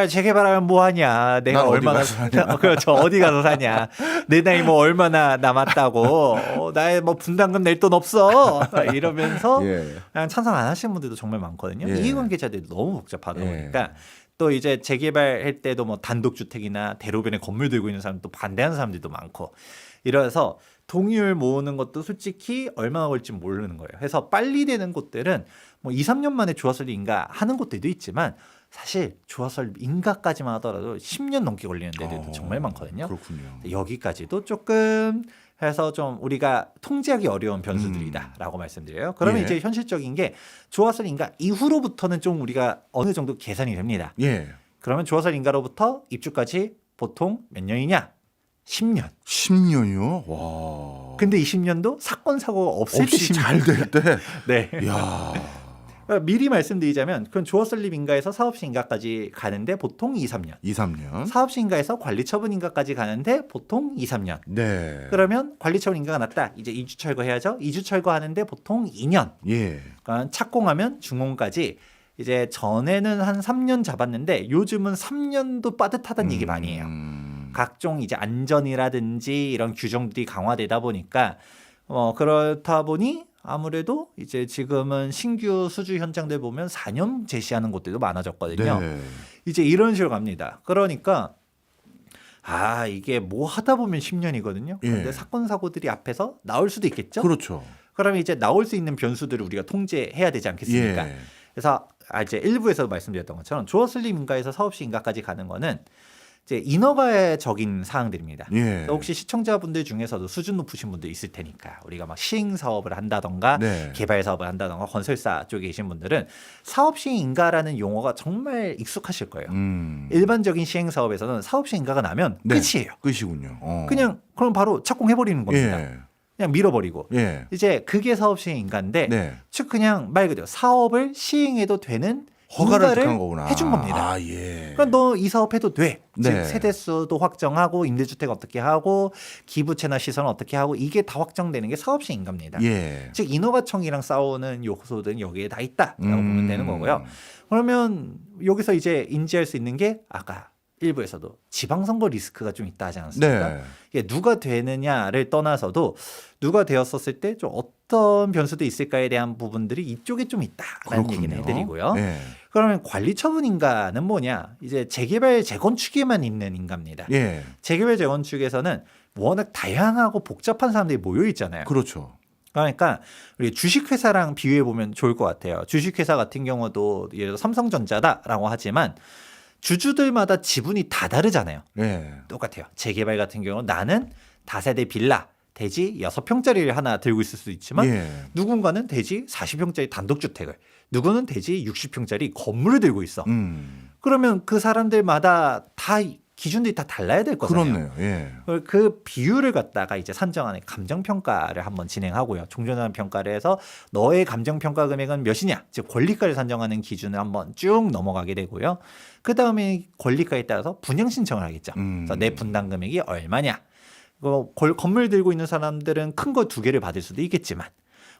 재개발하면 뭐 하냐 내가 난 어디 얼마나 가서 사냐. 그렇죠 어디 가서 사냐 내 나이 뭐 얼마나 남았다고 나의 뭐 분담금 낼 돈 없어 이러면서 예. 그냥 찬성 안 하시는 분들도 정말 많거든요. 예. 이해관계자들도 너무 복잡하다 예. 보니까 또 이제 재개발할 때도 뭐 단독주택이나 대로변에 건물 들고 있는 사람도 반대하는 사람들도 많고 이래서 동의율 모으는 것도 솔직히 얼마나 걸릴지 모르는 거예요. 그래서 빨리 되는 곳들은 뭐 2, 3년 만에 조합설립 인가 하는 곳들도 있지만 사실 조합설립 인가까지만 하더라도 10년 넘게 걸리는 데들도 정말 많거든요. 그렇군요. 여기까지도 조금 해서 좀 우리가 통제하기 어려운 변수들이다라고 말씀드려요. 그러면 예. 이제 현실적인 게 조합설립 인가 이후로부터는 좀 우리가 어느 정도 계산이 됩니다. 예. 그러면 조합설립 인가로부터 입주까지 보통 몇 년이냐? 10년. 10년이요? 와. 근데 이 10년도 사건 사고가 없을 때 없이 10년. 잘 될 때. 네. 야. 그러니까 미리 말씀드리자면 그건 조합 설립 인가에서 사업시 인가까지 가는데 보통 2, 3년. 2, 3년. 사업시 인가에서 관리 처분 인가까지 가는데 보통 2, 3년. 네. 그러면 관리 처분 인가가 났다. 이제 이주 철거해야죠. 이주 철거하는데 보통 2년. 예. 그러니까 착공하면 중공까지 이제 전에는 한 3년 잡았는데 요즘은 3년도 빠듯하다는 얘기 많이 해요. 각종 이제 안전이라든지 이런 규정들이 강화되다 보니까 그렇다 보니 아무래도 이제 지금은 신규 수주 현장들 보면 4년 제시하는 곳들도 많아졌거든요. 네. 이제 이런 식으로 갑니다. 그러니까 이게 뭐 하다 보면 10년이거든요. 그런데 예. 사건 사고들이 앞에서 나올 수도 있겠죠. 그렇죠. 그러면 이제 나올 수 있는 변수들을 우리가 통제해야 되지 않겠습니까? 예. 그래서 이제 일부에서 말씀드렸던 것처럼 조합 설립 인가에서 사업시 인가까지 가는 거는 이제 인허가적인 사항들입니다. 예. 혹시 시청자분들 중에서도 수준 높으신 분들 있을 테니까 우리가 막 시행 사업을 한다던가 네. 개발 사업을 한다던가 건설사 쪽에 계신 분들은 사업 시행 인가라는 용어가 정말 익숙하실 거예요. 일반적인 시행 사업에서는 사업 시행 인가가 나면 네. 끝이에요. 끝이군요. 그냥 그럼 바로 착공해 버리는 겁니다. 예. 그냥 밀어버리고 예. 이제 그게 사업 시행 인가인데 네. 즉 그냥 말 그대로 사업을 시행해도 되는 허가를 인가를 득한 거구나. 해준 겁니다. 아, 예. 그러니까 너 이 사업해도 돼. 네. 즉 세대수도 확정하고 임대주택 어떻게 하고 기부채나 시설은 어떻게 하고 이게 다 확정되는 게 사업시 인가입니다. 예. 즉 인허가청이랑 싸우는 요소들은 여기에 다 있다라고 보면 되는 거고요. 그러면 여기서 이제 인지할 수 있는 게 아까 일부에서도 지방선거 리스크가 좀 있다 하지 않았습니까? 네. 이게 누가 되느냐를 떠나서도 누가 되었었을 때 좀 어떤 변수도 있을까에 대한 부분들이 이쪽에 좀 있다라는 그렇군요. 얘기는 해드리고요. 예. 그러면 관리처분 인가는 뭐냐? 이제 재개발 재건축에만 있는 인가입니다. 예. 재개발 재건축에서는 워낙 다양하고 복잡한 사람들이 모여 있잖아요. 그렇죠. 그러니까 우리 주식회사랑 비교해 보면 좋을 것 같아요. 주식회사 같은 경우도 예를 들어 삼성전자다라고 하지만 주주들마다 지분이 다 다르잖아요. 예. 똑같아요. 재개발 같은 경우 나는 다세대 빌라 대지 6평짜리를 하나 들고 있을 수도 있지만 예. 누군가는 대지 40평짜리 단독주택을 누구는 대지 60평짜리 건물을 들고 있어. 그러면 그 사람들마다 다 기준들이 다 달라야 될 거잖아요. 그렇네요. 예. 그 비율을 갖다가 이제 산정하는 감정평가를 한번 진행하고요. 종전환 평가를 해서 너의 감정평가 금액은 몇이냐, 즉 권리가를 산정하는 기준을 한번 쭉 넘어가게 되고요. 그 다음에 권리가에 따라서 분양 신청을 하겠죠. 그래서 내 분담 금액이 얼마냐. 건물 들고 있는 사람들은 큰 거 2개를 받을 수도 있겠지만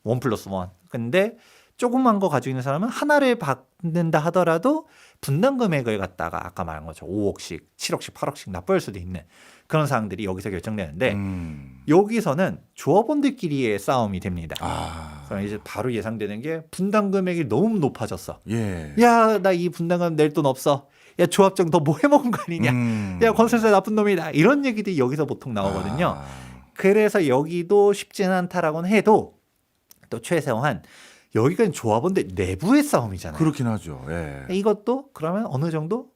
1+1. 근데 조그만 거 가지고 있는 사람은 하나를 받는다 하더라도 분담 금액을 갖다가 아까 말한 것처럼 5억씩, 7억씩, 8억씩 납부할 수도 있는 그런 사항들이 여기서 결정되는데 여기서는 조합원들끼리의 싸움이 됩니다. 아. 그래서 이제 바로 예상되는 게 분담 금액이 너무 높아졌어. 예. 야, 나 이 분담금 낼 돈 없어. 야, 조합장 너 뭐 해먹은 거 아니냐. 야, 건설사 나쁜 놈이다. 이런 얘기들이 여기서 보통 나오거든요. 아. 그래서 여기도 쉽지는 않다라고는 해도 또 최소한 여기가 조합원들 내부의 싸움이잖아요. 그렇긴 하죠. 예. 이것도 그러면 어느 정도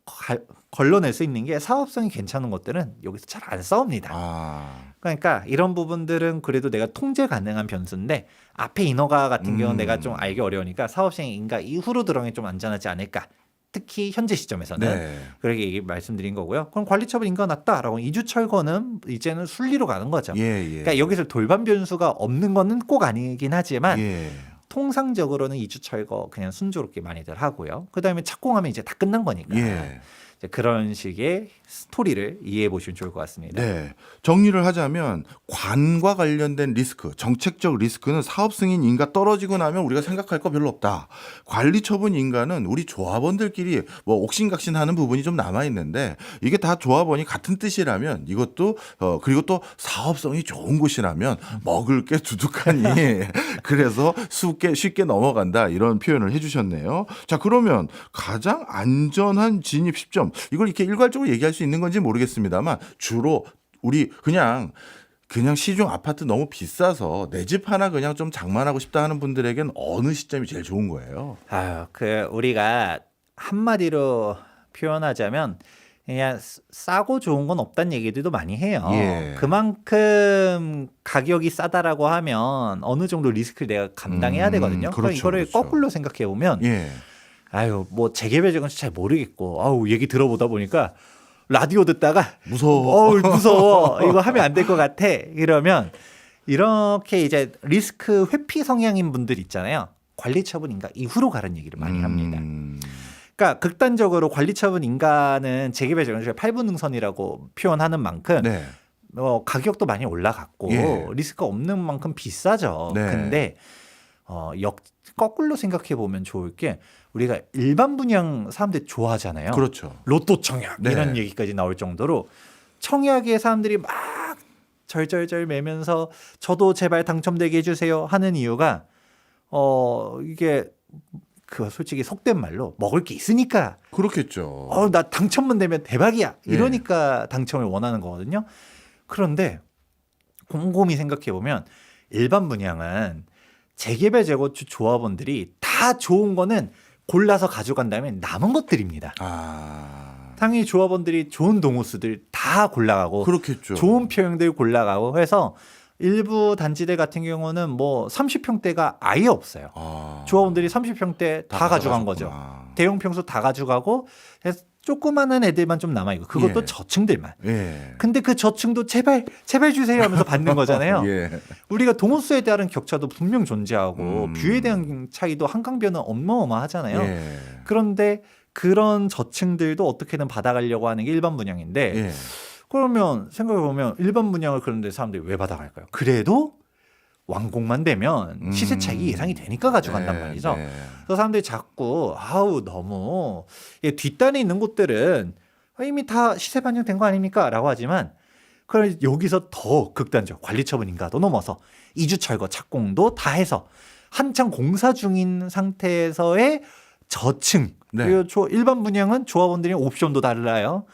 걸러낼 수 있는 게 사업성이 괜찮은 것들은 여기서 잘 안 싸웁니다. 아. 그러니까 이런 부분들은 그래도 내가 통제 가능한 변수인데 앞에 인허가 같은 경우는 내가 좀 알기 어려우니까 사업시행 인가 이후로 들어가는 게 좀 안전하지 않을까. 특히 현재 시점에서는 네. 그렇게 말씀드린 거고요. 그럼 관리처분 인가 났다라고 이주 철거는 이제는 순리로 가는 거죠. 예, 예. 그러니까 여기서 돌반 변수가 없는 거는 꼭 아니긴 하지만 예. 통상적으로는 이주 철거 그냥 순조롭게 많이들 하고요. 그다음에 착공하면 이제 다 끝난 거니까. 예. 이제 그런 식의 스토리를 이해해 보시면 좋을 것 같습니다. 네. 정리를 하자면 관과 관련된 리스크, 정책적 리스크는 사업 승인 인가 떨어지고 나면 우리가 생각할 거 별로 없다. 관리 처분 인가는 우리 조합원들끼리 뭐 옥신각신하는 부분이 좀 남아 있는데 이게 다 조합원이 같은 뜻이라면 이것도 그리고 또 사업성이 좋은 곳이라면 먹을 게 두둑하니 그래서 쉽게 넘어간다 이런 표현을 해주셨네요. 자, 그러면 가장 안전한 진입 시점 이걸 이렇게 일괄적으로 얘기할 수 있는 건지 모르겠습니다만 주로 우리 그냥 시중 아파트 너무 비싸서 내 집 하나 그냥 좀 장만하고 싶다 하는 분들에겐 어느 시점이 제일 좋은 거예요? 아유, 우리가 한마디로 표현하자면 그냥 싸고 좋은 건 없다는 얘기들도 많이 해요. 예. 그만큼 가격이 싸다라고 하면 어느 정도 리스크를 내가 감당해야 되거든요. 그렇죠, 그러니까 이거를 그렇죠. 거꾸로 생각해 보면 예. 아유, 뭐 재개발 재건축 잘 모르겠고 아우 얘기 들어보다 보니까 라디오 듣다가 무서워. 무서워. 이거 하면 안 될 것 같아. 이러면 이렇게 이제 리스크 회피 성향인 분들 있잖아요. 관리처분 인가 이후로 가는 얘기를 많이 합니다. 그러니까 극단적으로 관리처분 인가는 재개발 재건축의 8분 능선이라고 표현하는 만큼 네. 가격도 많이 올라갔고 예. 리스크가 없는 만큼 비싸죠. 네. 근데 거꾸로 생각해 보면 좋을 게 우리가 일반 분양 사람들이 좋아하잖아요. 그렇죠. 로또 청약 네. 이런 얘기까지 나올 정도로 청약에 사람들이 막 절절절 매면서 저도 제발 당첨되게 해주세요 하는 이유가 이게 솔직히 속된 말로 먹을 게 있으니까 그렇겠죠. 나 당첨만 되면 대박이야 이러니까 당첨을 원하는 거거든요. 그런데 곰곰이 생각해 보면 일반 분양은 재개발 재건축 조합원들이 다 좋은 거는 골라서 가져간 다음에 남은 것들입니다. 당연히 조합원들이 좋은 동호수들 다 골라가고 그렇겠죠. 좋은 평형들 골라가고 해서 일부 단지들 같은 경우는 뭐 30평대가 아예 없어요. 조합원들이 30평대 다 가져간 거죠. 대형 평수 다 가져가고 조그마한 애들만 좀 남아있고 그것도 예. 저층들만. 예. 근데 그 저층도 제발 주세요 하면서 받는 거잖아요. 예. 우리가 동호수에 대한 격차도 분명 존재하고 뷰에 대한 차이도 한강변은 어마어마하잖아요. 예. 그런데 그런 저층들도 어떻게든 받아가려고 하는 게 일반 분양인데 예. 그러면 생각해보면 일반 분양을 그런데 사람들이 왜 받아갈까요? 그래도 완공만 되면 시세 차익이 예상이 되니까 가져간단 말이죠. 네. 그래서 사람들이 자꾸 아우 너무 뒷단에 있는 곳들은 이미 다 시세 반영된 거 아닙니까? 라고 하지만 그럼 여기서 더 극단적 관리처분 인가도 넘어서 이주 철거 착공도 다 해서 한창 공사 중인 상태에서의 저층 네. 그리고 일반 분양은 조합원들이 옵션도 달라요.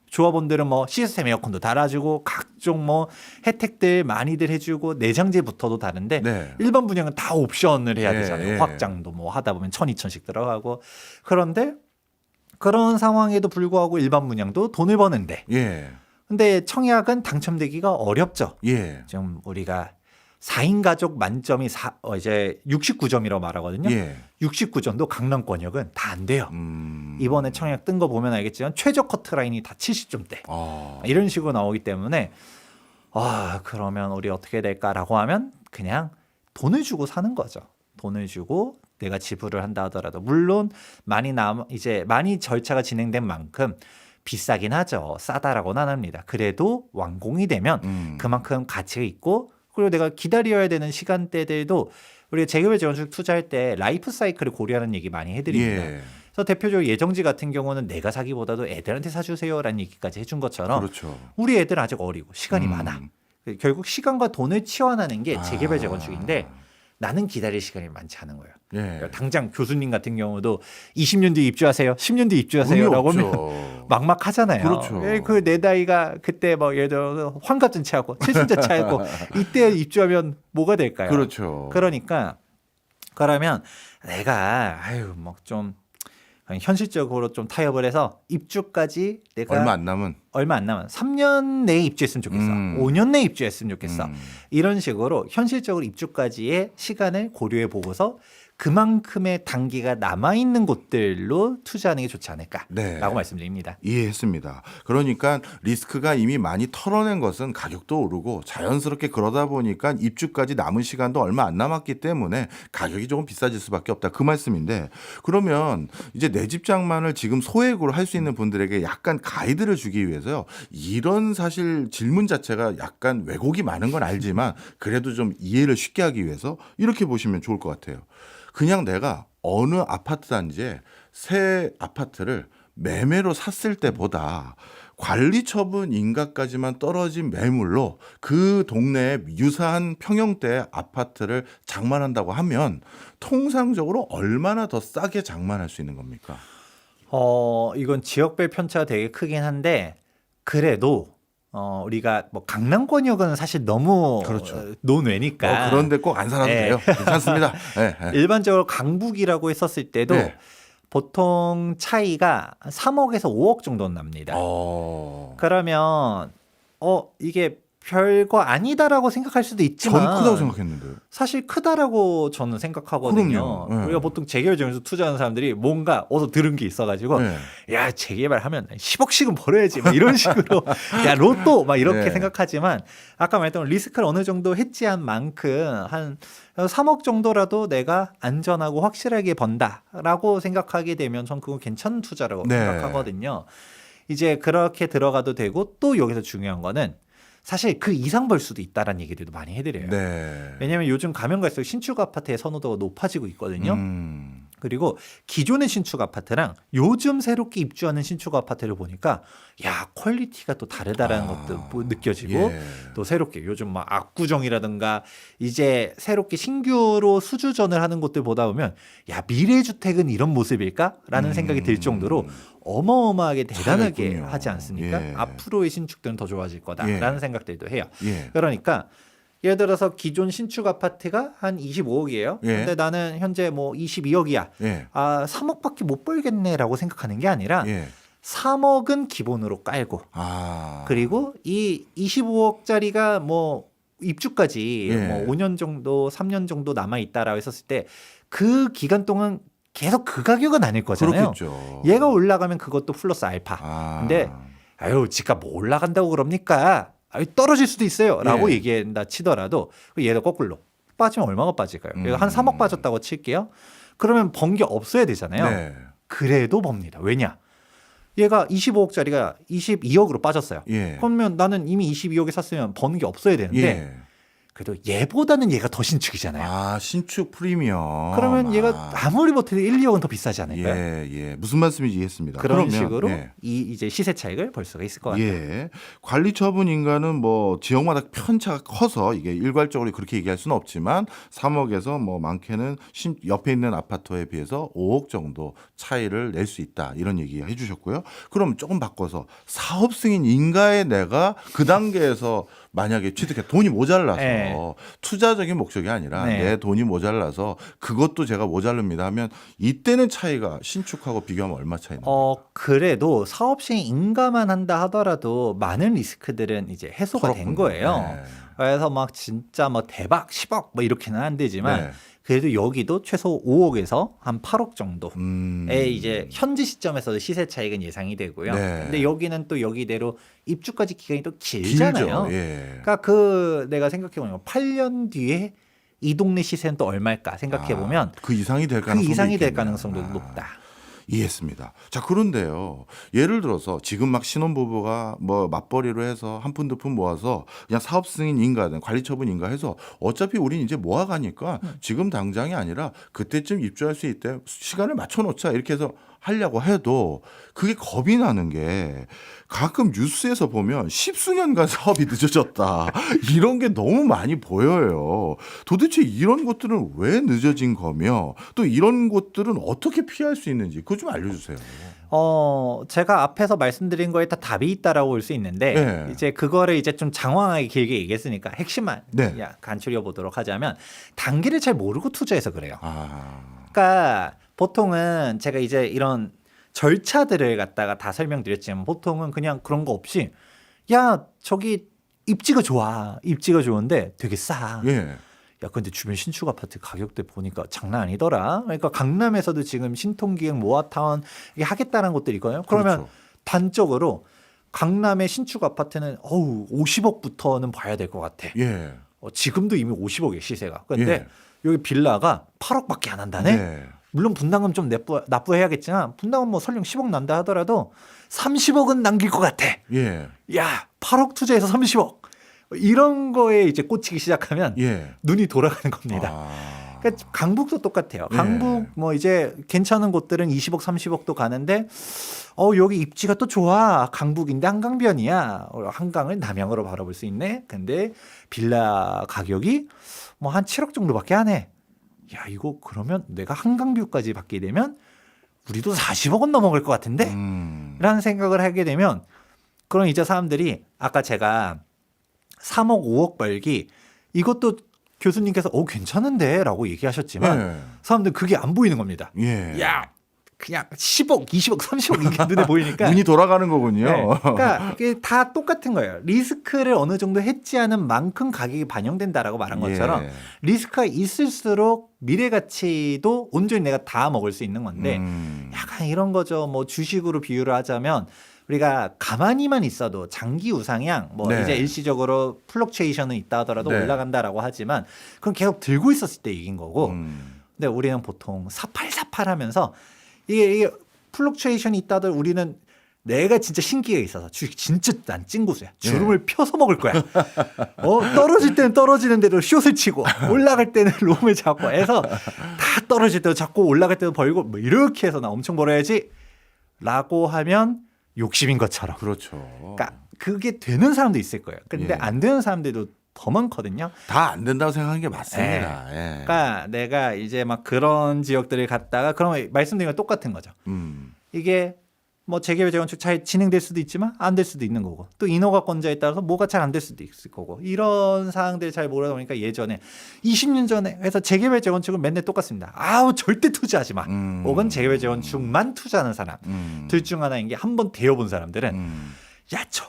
조합원들은 뭐 시스템 에어컨도 달아주고 각종 뭐 혜택들 많이들 해주고 내장재부터도 다른데 네. 일반 분양은 다 옵션을 해야 예, 되잖아요. 예. 확장도 뭐 하다 보면 1,000, 2,000씩 들어가고 그런데 그런 상황에도 불구하고 일반 분양도 돈을 버는데 예. 근데 청약은 당첨되기가 어렵죠. 예. 지금 우리가 4인 가족 만점이 이제 69점이라고 말하거든요. 예. 69점도 강남권역은 다 안 돼요. 음. 이번에 청약 뜬 거 보면 알겠지만 최저 커트라인이 다 70점대. 이런 식으로 나오기 때문에 그러면 우리 어떻게 될까라고 하면 그냥 돈을 주고 사는 거죠. 돈을 주고 내가 지불을 한다 하더라도 물론 많이 절차가 진행된 만큼 비싸긴 하죠. 싸다라고는 안 합니다. 그래도 완공이 되면 그만큼 가치가 있고 그리고 내가 기다려야 되는 시간대들도 우리가 재개발 재건축 투자할 때 라이프 사이클을 고려하는 얘기 많이 해드립니다. 예. 그래서 대표적으로 예정지 같은 경우는 내가 사기보다도 애들한테 사주세요라는 얘기까지 해준 것처럼 그렇죠. 우리 애들 아직 어리고 시간이 많아. 결국 시간과 돈을 치환하는 게 재개발 재건축인데 나는 기다릴 시간이 많지 않은 거예요. 예. 그러니까 당장 교수님 같은 경우도 20년 뒤에 입주하세요, 10년 뒤에 의미 입주하세요라고 하면 없죠. 막막하잖아요. 그렇죠. 그 내 나이가 그때 뭐 예를 들어 환갑 차였고 칠순자 차였고 이때 입주하면 뭐가 될까요? 그렇죠. 그러니까 그러면 내가 뭐 좀 현실적으로 좀 타협을 해서 입주까지 내가 얼마 안 남은. 3년 내에 입주했으면 좋겠어. 5년 내에 입주했으면 좋겠어. 이런 식으로 현실적으로 입주까지의 시간을 고려해 보고서 그만큼의 단기가 남아있는 곳들로 투자하는 게 좋지 않을까라고 네. 말씀드립니다. 이해했습니다. 그러니까 리스크가 이미 많이 털어낸 것은 가격도 오르고 자연스럽게 그러다 보니까 입주까지 남은 시간도 얼마 안 남았기 때문에 가격이 조금 비싸질 수밖에 없다. 그 말씀인데 그러면 이제 내 집 장만을 지금 소액으로 할 수 있는 분들에게 약간 가이드를 주기 위해서요. 이런 사실 질문 자체가 약간 왜곡이 많은 건 알지만 그래도 좀 이해를 쉽게 하기 위해서 이렇게 보시면 좋을 것 같아요. 그냥 내가 어느 아파트 단지에 새 아파트를 매매로 샀을 때보다 관리 처분 인가까지만 떨어진 매물로 그 동네에 유사한 평형대 아파트를 장만한다고 하면 통상적으로 얼마나 더 싸게 장만할 수 있는 겁니까? 이건 지역별 편차가 되게 크긴 한데 그래도 우리가 뭐 강남권역은 사실 너무 그렇죠. 논외니까 그런데 꼭 안 살아도 네. 돼요. 괜찮습니다. 네, 네. 일반적으로 강북이라고 했었을 때도 네. 보통 차이가 3억에서 5억 정도는 납니다. 그러면 이게 별거 아니다라고 생각할 수도 있지만 저는 크다고 생각했는데요. 사실 크다라고 저는 생각하거든요. 그럼요. 네. 우리가 보통 재개발 정에서 투자하는 사람들이 뭔가 어디서 들은 게 있어가지고 네. 야 재개발하면 10억씩은 벌어야지 막 이런 식으로 야 로또 막 이렇게 네. 생각하지만 아까 말했던 리스크를 어느 정도 해지한 만큼 한 3억 정도라도 내가 안전하고 확실하게 번다라고 생각하게 되면 전 그건 괜찮은 투자라고 네. 생각하거든요. 이제 그렇게 들어가도 되고 또 여기서 중요한 거는 사실 그 이상 벌 수도 있다라는 얘기들도 많이 해드려요. 네. 왜냐하면 요즘 가면 갈수록 신축 아파트의 선호도가 높아지고 있거든요. 그리고 기존의 신축 아파트랑 요즘 새롭게 입주하는 신축 아파트를 보니까 야 퀄리티가 또 다르다라는 것도 느껴지고 예. 또 새롭게 요즘 막 압구정이라든가 이제 새롭게 신규로 수주전을 하는 곳들 보다 보면 야 미래주택은 이런 모습일까라는 생각이 들 정도로 어마어마하게 대단하게 차이가 있군요. 하지 않습니까? 예. 앞으로의 신축들은 더 좋아질 거다라는 예. 생각들도 해요. 예. 그러니까 예를 들어서 기존 신축 아파트가 한 25억이에요. 예. 근데 나는 현재 뭐 22억이야. 예. 3억밖에 못 벌겠네라고 생각하는 게 아니라 예. 3억은 기본으로 깔고 그리고 이 25억짜리가 뭐 입주까지 예. 뭐 5년 정도, 3년 정도 남아 있다라고 했었을 때 그 기간 동안 계속 그 가격은 아닐 거잖아요. 그렇겠죠. 얘가 올라가면 그것도 플러스 알파. 근데 집값 뭐 올라간다고 그럽니까? 떨어질 수도 있어요라고 예. 얘기한다 치더라도 얘도 거꾸로 빠지면 얼마가 빠질까요? 얘가 한 3억 빠졌다고 칠게요. 그러면 번 게 없어야 되잖아요. 네. 그래도 봅니다. 왜냐? 얘가 25억짜리가 22억으로 빠졌어요. 예. 그러면 나는 이미 22억에 샀으면 버는 게 없어야 되는데 예. 그래도 얘보다는 얘가 더 신축이잖아요. 아, 신축 프리미엄. 그러면 얘가 아. 아무리 못해도 1, 2억은 더 비싸지 않을까요? 예, 예. 무슨 말씀인지 이해했습니다. 그런 그러면, 식으로 예. 이제 시세 차익을 볼 수가 있을 것 같아요. 예. 관리 처분 인가는 뭐 지역마다 편차가 커서 이게 일괄적으로 그렇게 얘기할 수는 없지만 3억에서 뭐 많게는 옆에 있는 아파트에 비해서 5억 정도 차이를 낼 수 있다. 이런 얘기 해 주셨고요. 그럼 조금 바꿔서 사업 승인 인가에 내가 그 단계에서 만약에 취득해 돈이 모자라서 네. 투자적인 목적이 아니라 네. 내 돈이 모자라서 그것도 제가 모자릅니다 하면 이때는 차이가 신축하고 비교하면 얼마 차이 나요? 그래도 사업시행 인가만 한다 하더라도 많은 리스크들은 이제 해소가 된 거예요. 네. 그래서 막 진짜 뭐 대박 10억 뭐 이렇게는 안 되지만 네. 그래도 여기도 최소 5억에서 한 8억 정도의 이제 현지 시점에서도 시세 차익은 예상이 되고요. 네. 근데 여기는 또 여기대로 입주까지 기간이 또 길잖아요. 길죠. 예. 그러니까 그 내가 생각해 보면 8년 뒤에 이 동네 시세는 또 얼마일까 생각해 보면 그 이상이 될 그 가능성도 이상이 될 있겠네요. 가능성도 아. 높다. 이해했습니다. 자, 그런데요. 예를 들어서 지금 막 신혼부부가 뭐 맞벌이로 해서 한 푼 두 푼 모아서 그냥 사업 승인 인가든 관리 처분 인가해서 어차피 우린 이제 모아가니까 지금 당장이 아니라 그때쯤 입주할 수 있대 시간을 맞춰놓자 이렇게 해서 하려고 해도 그게 겁이 나는 게 가끔 뉴스에서 보면 십수년간 사업이 늦어졌다. 이런 게 너무 많이 보여요. 도대체 이런 것들은 왜 늦어진 거며 또 이런 것들은 어떻게 피할 수 있는지 그거 좀 알려주세요. 제가 앞에서 말씀드린 거에 다 답이 있다라고 볼 수 있는데 네. 이제 그거를 이제 좀 장황하게 길게 얘기했으니까 핵심만 네. 간추려 보도록 하자면 단기를 잘 모르고 투자해서 그래요. 아, 그러니까 보통은 제가 이제 이런 절차들을 갖다가 다 설명드렸지만 보통은 그냥 그런 거 없이 야 저기 입지가 좋아 입지가 좋은데 되게 싸. 예. 야 근데 주변 신축 아파트 가격대 보니까 장난 아니더라. 그러니까 강남에서도 지금 신통기획 모아타운 이게 하겠다는 것들이 있거든요. 그러면 그렇죠. 단적으로 강남의 신축 아파트는 50억부터는 봐야 될 것 같아. 예. 지금도 이미 50억이에요 시세가. 근데 예. 여기 빌라가 8억밖에 안 한다네. 네. 물론 분담금 좀 납부해야겠지만 분담금 뭐 설령 10억 난다 하더라도 30억은 남길 것 같아. 예. 야 8억 투자해서 30억 이런 거에 이제 꽂히기 시작하면 예. 눈이 돌아가는 겁니다. 아. 그러니까 강북도 똑같아요. 예. 강북 뭐 이제 괜찮은 곳들은 20억 30억도 가는데 여기 입지가 또 좋아. 강북인데 한강변이야. 한강을 남향으로 바라볼 수 있네. 근데 빌라 가격이 뭐 한 7억 정도밖에 안 해. 야 이거 그러면 내가 한강뷰까지 받게 되면 우리도 40억은 넘어갈 것 같은데? 라는 생각을 하게 되면 그럼 이제 사람들이 아까 제가 3억 5억 벌기 이것도 교수님께서 괜찮은데 라고 얘기하셨지만 예. 사람들 그게 안 보이는 겁니다. 예. 야 그냥 10억 20억 30억 이게 눈에 보이니까 눈이 돌아가는 거군요. 네. 그러니까 이게 다 똑같은 거예요. 리스크를 어느 정도 해지하는 만큼 가격이 반영된다라고 말한 것처럼 예. 리스크가 있을수록 미래 가치도 온전히 내가 다 먹을 수 있는 건데 약간 이런 거죠. 뭐 주식으로 비유를 하자면 우리가 가만히만 있어도 장기 우상향 뭐 네. 이제 일시적으로 플럭추에이션은 있다 하더라도 네. 올라간다라고 하지만 그건 계속 들고 있었을 때 이긴 거고 근데 우리는 보통 사팔사팔하면서 이게 플럭추에이션이 있다 하더라도 우리는 내가 진짜 신기가 있어서 주식 진짜 난 찐고수야. 주름을 펴서 먹을 거야. 떨어질 때는 떨어지는 대로 숏을 치고 올라갈 때는 롬을 잡고 해서 다 떨어질 때도 잡고 올라갈 때도 벌고 뭐 이렇게 해서 나 엄청 벌어야지 라고 하면 욕심인 것처럼. 그렇죠. 그러니까 그게 되는 사람도 있을 거예요. 근데 예. 안 되는 사람들도 더 많거든요. 다 안 된다고 생각하는 게 맞습니다. 예. 그러니까 내가 이제 막 그런 지역들을 갔다가 그러면 말씀드린 건 똑같은 거죠. 이게 뭐 재개발 재건축 잘 진행될 수도 있지만 안 될 수도 있는 거고 또 인허가권자에 따라서 뭐가 잘 안 될 수도 있을 거고 이런 사항들을 잘 모르다 보니까 예전에 20년 전에 해서 재개발 재건축은 맨날 똑같습니다. 절대 투자하지 마. 혹은 재개발 재건축만 투자하는 사람 둘 중 하나인 게 한번 되어본 사람들은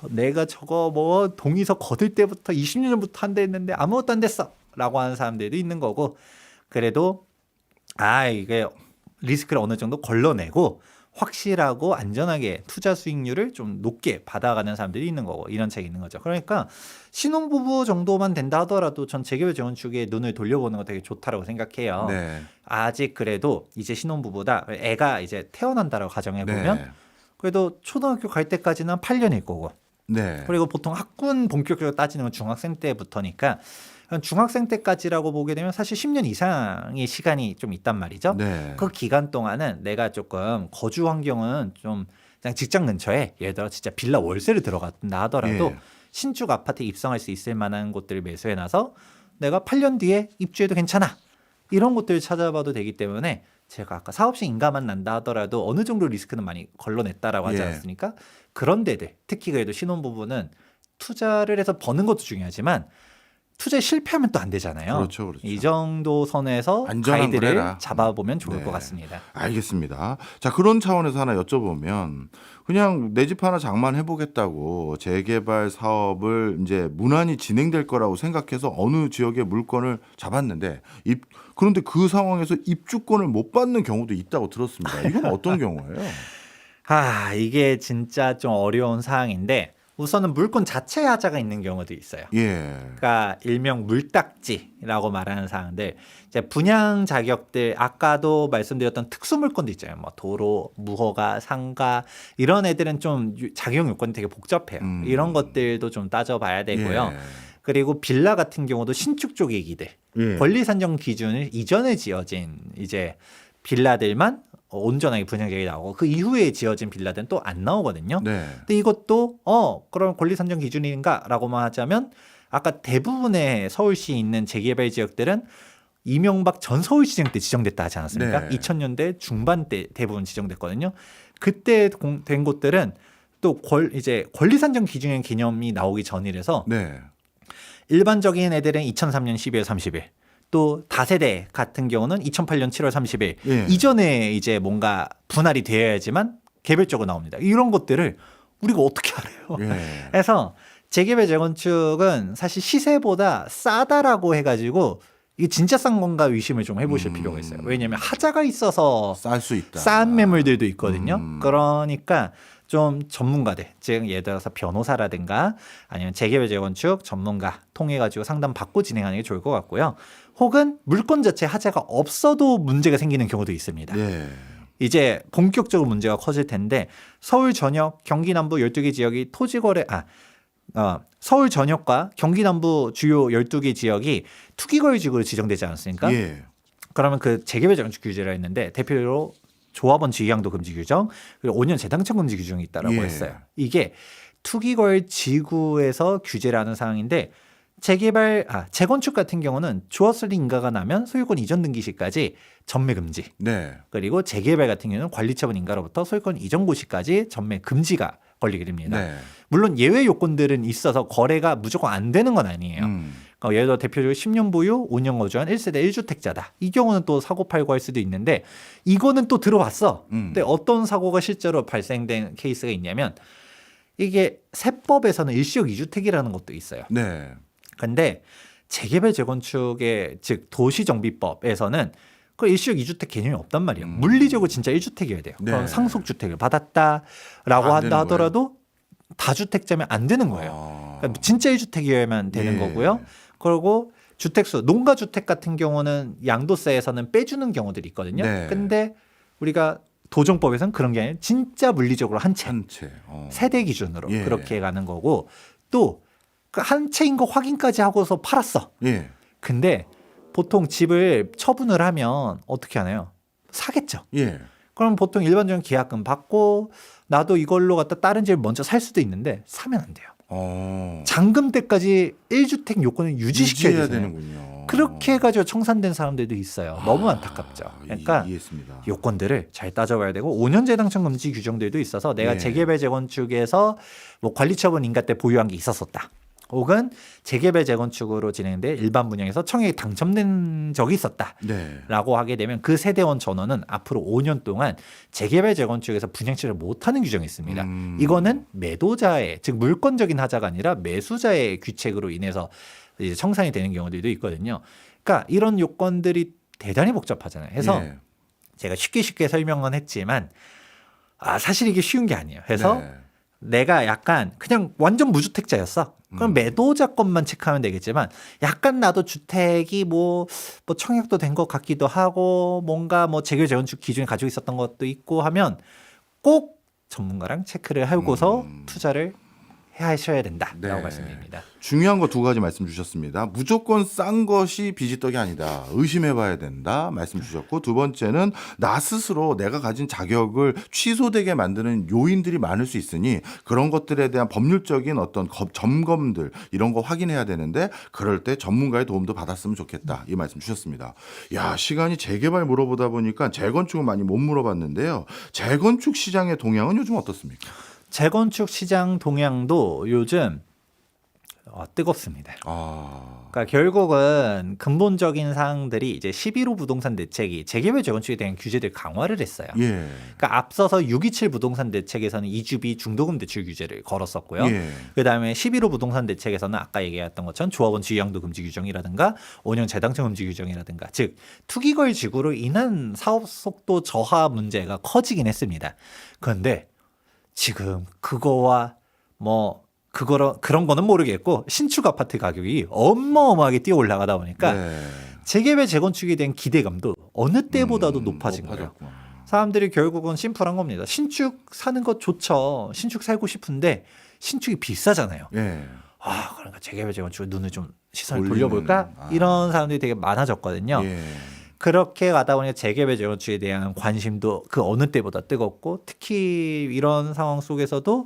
내가 저거 뭐 동의서 거둘 때부터 20년 전부터 한다 했는데 아무것도 안 됐어 라고 하는 사람들도 있는 거고 그래도 이게 리스크를 어느 정도 걸러내고 확실하고 안전하게 투자 수익률을 좀 높게 받아가는 사람들이 있는 거고 이런 책이 있는 거죠. 그러니까 신혼부부 정도만 된다 하더라도 전 재개발 재건축에 눈을 돌려보는 거 되게 좋다라고 생각해요. 네. 아직 그래도 이제 신혼부부다 애가 이제 태어난다라고 가정해보면 네. 그래도 초등학교 갈 때까지는 8년일 거고 네. 그리고 보통 학군 본격적으로 따지는 건 중학생 때부터니까 중학생 때까지라고 보게 되면 사실 10년 이상의 시간이 좀 있단 말이죠. 네. 그 기간 동안은 내가 조금 거주 환경은 좀 그냥 직장 근처에 예를 들어 진짜 빌라 월세를 들어간다 하더라도 예. 신축 아파트에 입성할 수 있을 만한 곳들을 매수해놔서 내가 8년 뒤에 입주해도 괜찮아. 이런 곳들을 찾아봐도 되기 때문에 제가 아까 사업식 인가만 난다 하더라도 어느 정도 리스크는 많이 걸러냈다라고 하지 예. 않았습니까? 그런 데들 특히 그래도 신혼부부는 투자를 해서 버는 것도 중요하지만 투자에 실패하면 또 안 되잖아요. 그렇죠, 그렇죠. 이 정도 선에서 안전한 걸 해라. 가이드를 잡아보면 좋을 네. 것 같습니다. 알겠습니다. 자, 그런 차원에서 하나 여쭤보면 그냥 내 집 하나 장만해 보겠다고 재개발 사업을 이제 무난히 진행될 거라고 생각해서 어느 지역의 물건을 잡았는데 그런데 그 상황에서 입주권을 못 받는 경우도 있다고 들었습니다. 이건 어떤 경우예요? 이게 진짜 좀 어려운 사항인데 우선은 물건 자체에 하자가 있는 경우도 있어요. 예. 그러니까 일명 물딱지라고 말하는 사항들, 이제 분양 자격들 아까도 말씀드렸던 특수 물건도 있잖아요. 뭐 도로, 무허가, 상가 이런 애들은 좀 작용 요건이 되게 복잡해요. 이런 것들도 좀 따져봐야 되고요. 예. 그리고 빌라 같은 경우도 신축 쪽 얘기들, 예. 권리 산정 기준을 이전에 지어진 이제 빌라들만 온전하게 분양자격이 나오고 그 이후에 지어진 빌라들은 또 안 나오거든요. 네. 근데 이것도 그럼 권리 산정 기준인가라고만 하자면 아까 대부분의 서울시에 있는 재개발 지역들은 이명박 전 서울시장 때 지정됐다 하지 않았습니까? 네. 2000년대 중반 때 대부분 지정됐거든요. 그때 된 곳들은 또 이제 권리 산정 기준의 개념이 나오기 전이라서 네. 일반적인 애들은 2003년 12월 30일 또 다세대 같은 경우는 2008년 7월 30일 예. 이전에 이제 뭔가 분할이 되어야지만 개별적으로 나옵니다. 이런 것들을 우리가 어떻게 알아요? 예. 그래서 재개발 재건축은 사실 시세보다 싸다라고 해가지고 이게 진짜 싼 건가 의심을 좀 해보실 필요가 있어요. 왜냐하면 하자가 있어서 쌀 수 있다. 싼 매물들도 있거든요. 그러니까 좀 전문가들, 즉 예를 들어서 변호사라든가 아니면 재개발 재건축 전문가 통해 가지고 상담 받고 진행하는 게 좋을 것 같고요. 혹은 물건 자체 하자가 없어도 문제가 생기는 경우도 있습니다. 예. 이제 본격적으로 문제가 커질 텐데 서울 전역, 경기 남부 12개 지역이 토지거래 서울 전역과 경기 남부 주요 12개 지역이 투기거래 지구로 지정되지 않았습니까? 예. 그러면 그 재개발 재건축 규제라 했는데 대표로 조합원 지휘양도 금지 규정 그리고 5년 재당첨 금지 규정이 있다라고 예. 했어요. 이게 투기거래 지구에서 규제라는 사항인데 재건축 같은 경우는 주어슬리 인가가 나면 소유권 이전 등기 시까지 전매 금지. 네. 그리고 재개발 같은 경우는 관리처분 인가로부터 소유권 이전 고시까지 전매 금지가 걸리게 됩니다. 네. 물론 예외 요건들은 있어서 거래가 무조건 안 되는 건 아니에요. 예를 들어 대표적으로 10년 보유, 5년 거주한 1세대 1주택자다. 이 경우는 또 사고 팔고 할 수도 있는데 이거는 또 들어봤어. 근데 어떤 사고가 실제로 발생된 케이스가 있냐면 이게 세법에서는 일시적 2주택이라는 것도 있어요. 네. 근데 재개발 재건축의 즉 도시정비법에서는 그 일시적 2주택 개념이 없단 말이에요. 물리적으로 진짜 1주택이어야 돼요. 네. 그럼 상속주택을 받았다라고 안 한다 되는 하더라도 다주택자면 안 되는 거예요. 그러니까 진짜 1주택이어야만 되는 예. 거고요. 그리고 주택수, 농가주택 같은 경우는 양도세에서는 빼주는 경우들이 있거든요. 네. 근데 우리가 도정법에서는 그런 게 아니라 진짜 물리적으로 한 채, 한 채. 세대 기준으로 예. 그렇게 가는 거고 또 그 한 채인 거 확인까지 하고서 팔았어. 예. 근데 보통 집을 처분을 하면 어떻게 하나요? 사겠죠. 예. 그럼 보통 일반적인 계약금 받고 나도 이걸로 갖다 다른 집을 먼저 살 수도 있는데 사면 안 돼요. 잔금 때까지 1주택 요건을 유지시켜야 유지해야 되잖아요. 되는군요. 그렇게 해가지고 청산된 사람들도 있어요. 너무 안타깝죠. 그러니까 이해했습니다. 요건들을 잘 따져봐야 되고 5년 재당첨 금지 규정들도 있어서 내가 예. 재개발 재건축에서 뭐 관리처분 인가 때 보유한 게 있었었다. 혹은 재개발 재건축으로 진행돼 일반 분양에서 청약에 당첨된 적이 있었다. 네. 라고 하게 되면 그 세대원 전원은 앞으로 5년 동안 재개발 재건축에서 분양치를 못하는 규정이 있습니다. 이거는 매도자의 즉 물권적인 하자가 아니라 매수자의 규책으로 인해서 이제 청산이 되는 경우들도 있거든요. 그러니까 이런 요건들이 대단히 복잡하잖아요. 해서 예. 제가 쉽게 설명은 했지만 사실 이게 쉬운 게 아니에요. 그래서 네. 내가 약간 그냥 완전 무주택자였어. 그럼 매도자 것만 체크하면 되겠지만 약간 나도 주택이 뭐 청약도 된 것 같기도 하고 뭔가 뭐 재개발 재건축 기준에 가지고 있었던 것도 있고 하면 꼭 전문가랑 체크를 하고서 투자를 하셔야 된다라고 네. 말씀드립니다. 중요한 거 두 가지 말씀 주셨습니다. 무조건 싼 것이 비지떡이 아니다. 의심해봐야 된다 말씀 주셨고, 두 번째는 나 스스로 내가 가진 자격을 취소되게 만드는 요인들이 많을 수 있으니 그런 것들에 대한 법률적인 어떤 점검들 이런 거 확인해야 되는데 그럴 때 전문가의 도움도 받았으면 좋겠다 이 말씀 주셨습니다. 야, 시간이 재개발 물어보다 보니까 재건축은 많이 못 물어봤는데요. 재건축 시장의 동향은 요즘 어떻습니까? 재건축 시장 동향도 요즘 뜨겁습니다. 그러니까 결국은 근본적인 사항들이 이제 11호 부동산 대책이 재개발 재건축에 대한 규제들 강화를 했어요. 예. 그러니까 앞서서 627 부동산 대책에서는 이주비 중도금 대출 규제를 걸었었고요. 예. 그다음에 11호 부동산 대책에서는 아까 얘기했던 것처럼 조합원 지위양도 금지 규정이라든가 5년 재당청 금지 규정이라든가 즉 투기거래 지구로 인한 사업 속도 저하 문제가 커지긴 했습니다. 그런데 지금 그거와 그런 거는 모르겠고 신축 아파트 가격이 어마어마하게 뛰어 올라가다 보니까 네. 재개발 재건축에 대한 기대감도 어느 때보다도 높아진 거예요. 높아졌구나. 사람들이 결국은 심플한 겁니다. 신축 사는 것 좋죠. 신축 살고 싶은데 신축이 비싸잖아요. 예. 그러니까 재개발 재건축에 눈을 좀 시선을 돌리는, 돌려볼까? 이런 사람들이 되게 많아졌거든요. 예. 그렇게 가다 보니까 재개발 재건축에 대한 관심도 그 어느 때보다 뜨겁고 특히 이런 상황 속에서도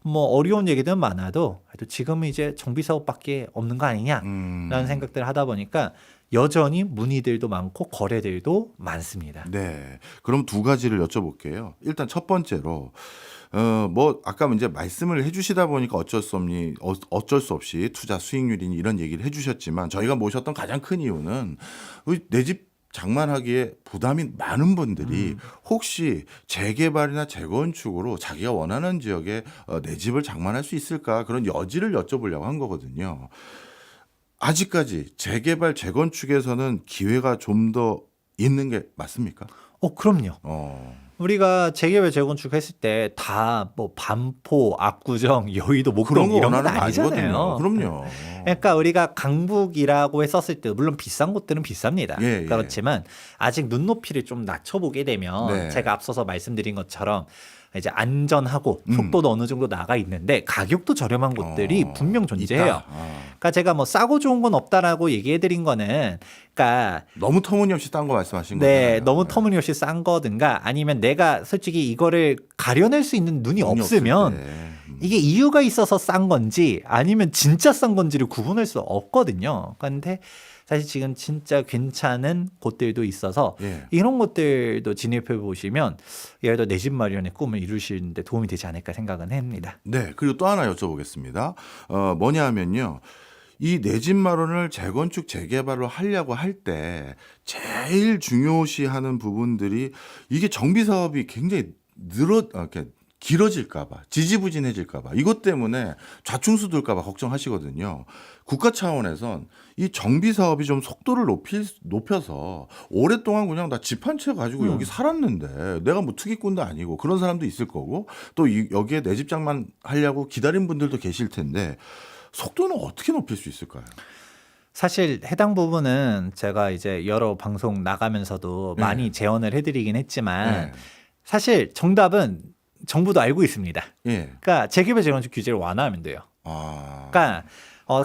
뭐 어려운 얘기들은 많아도 그래도 지금은 이제 정비 사업밖에 없는 거 아니냐라는 생각들을 하다 보니까 여전히 문의들도 많고 거래들도 많습니다. 네. 그럼 두 가지를 여쭤볼게요. 일단 첫 번째로 아까 이제 말씀을 해주시다 보니까 어쩔 수 없이 투자 수익률이니 이런 얘기를 해주셨지만 저희가 모셨던 가장 큰 이유는 내 집 장만하기에 부담이 많은 분들이 혹시 재개발이나 재건축으로 자기가 원하는 지역에 내 집을 장만할 수 있을까 그런 여지를 여쭤보려고 한 거거든요. 아직까지 재개발 재건축에서는 기회가 좀 더 있는 게 맞습니까? 그럼요. 어. 우리가 재개발 재건축 했을 때 다 뭐 반포, 압구정, 여의도, 그런 목동 거 이런 건 원하는 거 아니잖아요. 아니거든요. 그럼요. 그러니까 우리가 강북이라고 했었을 때 물론 비싼 곳들은 비쌉니다. 예. 그렇지만 아직 눈높이를 좀 낮춰보게 되면 네. 제가 앞서서 말씀드린 것처럼 이제 안전하고 속도도 어느 정도 나가 있는데 가격도 저렴한 곳들이 분명 존재해요. 있다. 그러니까 제가 뭐 싸고 좋은 건 없다라고 얘기해드린 거는 그러니까 너무 터무니없이 딴 거 말씀하신 네, 거잖아요. 너무 터무니없이 싼 거든가 아니면 내가 솔직히 이거를 가려낼 수 있는 눈이 돈이 없으면 없을 때. 이게 이유가 있어서 싼 건지 아니면 진짜 싼 건지를 구분할 수 없거든요. 그런데 사실 지금 진짜 괜찮은 곳들도 있어서 예. 이런 곳들도 진입해 보시면 예를 들어 내 집 마련의 꿈을 이루시는데 도움이 되지 않을까 생각은 합니다. 네. 그리고 또 하나 여쭤보겠습니다. 뭐냐 하면요. 이 내 집 마련을 재건축 재개발로 하려고 할 때 제일 중요시하는 부분들이 이게 정비 사업이 굉장히 이렇게 길어질까봐 지지부진해질까봐 이것 때문에 좌충수 둘까봐 걱정하시거든요. 국가 차원에선 이 정비 사업이 좀 속도를 높여서 오랫동안 그냥 나 집 한 채 가지고 여기 살았는데 내가 뭐 투기꾼도 아니고 그런 사람도 있을 거고 또 여기에 내 집 장만 하려고 기다린 분들도 계실 텐데 속도는 어떻게 높일 수 있을까요? 사실 해당 부분은 제가 이제 여러 방송 나가면서도 많이 제언을 해드리긴 했지만 네. 사실 정답은 정부도 알고 있습니다. 예. 그러니까 재개발 재건축 규제를 완화하면 돼요. 그러니까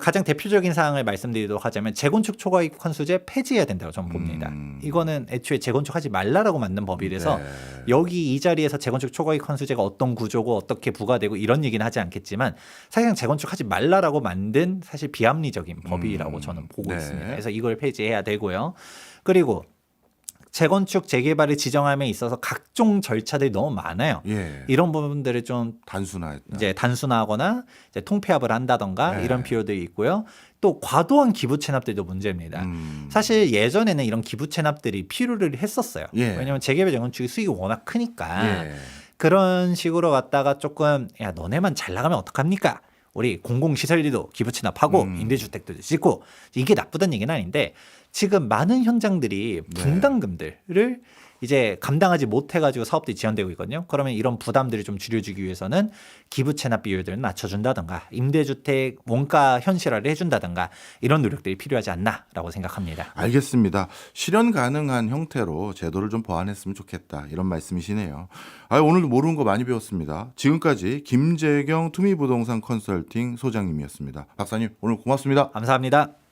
가장 대표적인 사항을 말씀드리도록 하자면 재건축 초과이익 환수제 폐지해야 된다고 저는 봅니다. 이거는 애초에 재건축하지 말라라고 만든 법이라서 네. 여기 이 자리에서 재건축 초과이익 환수제가 어떤 구조고 어떻게 부과되고 이런 얘기는 하지 않겠지만 사실상 재건축하지 말라라고 만든 사실 비합리적인 법이라고 저는 보고 네. 있습니다. 그래서 이걸 폐지해야 되고요. 그리고 재건축 재개발을 지정함에 있어서 각종 절차들이 너무 많아요. 예. 이런 부분들을 좀 단순화했다. 이제 단순화하거나 이제 통폐합을 한다던가 네. 이런 필요들이 있고요. 또 과도한 기부 체납들도 문제입니다. 사실 예전에는 이런 기부 체납들이 필요를 했었어요. 예. 왜냐하면 재개발 재건축의 수익이 워낙 크니까 예. 그런 식으로 갔다가 조금 야 너네만 잘 나가면 어떡합니까? 우리 공공시설들도 기부 체납하고 임대주택도 짓고 이게 나쁘다는 얘기는 아닌데 지금 많은 현장들이 분담금들을 이제 감당하지 못해가지고 사업들이 지연되고 있거든요. 그러면 이런 부담들을 좀 줄여주기 위해서는 기부 체납 비율들을 낮춰준다든가 임대주택 원가 현실화를 해준다든가 이런 노력들이 필요하지 않나라고 생각합니다. 알겠습니다. 실현 가능한 형태로 제도를 좀 보완했으면 좋겠다. 이런 말씀이시네요. 오늘도 모르는 거 많이 배웠습니다. 지금까지 김재경 투미부동산 컨설팅 소장님이었습니다. 박사님 오늘 고맙습니다. 감사합니다.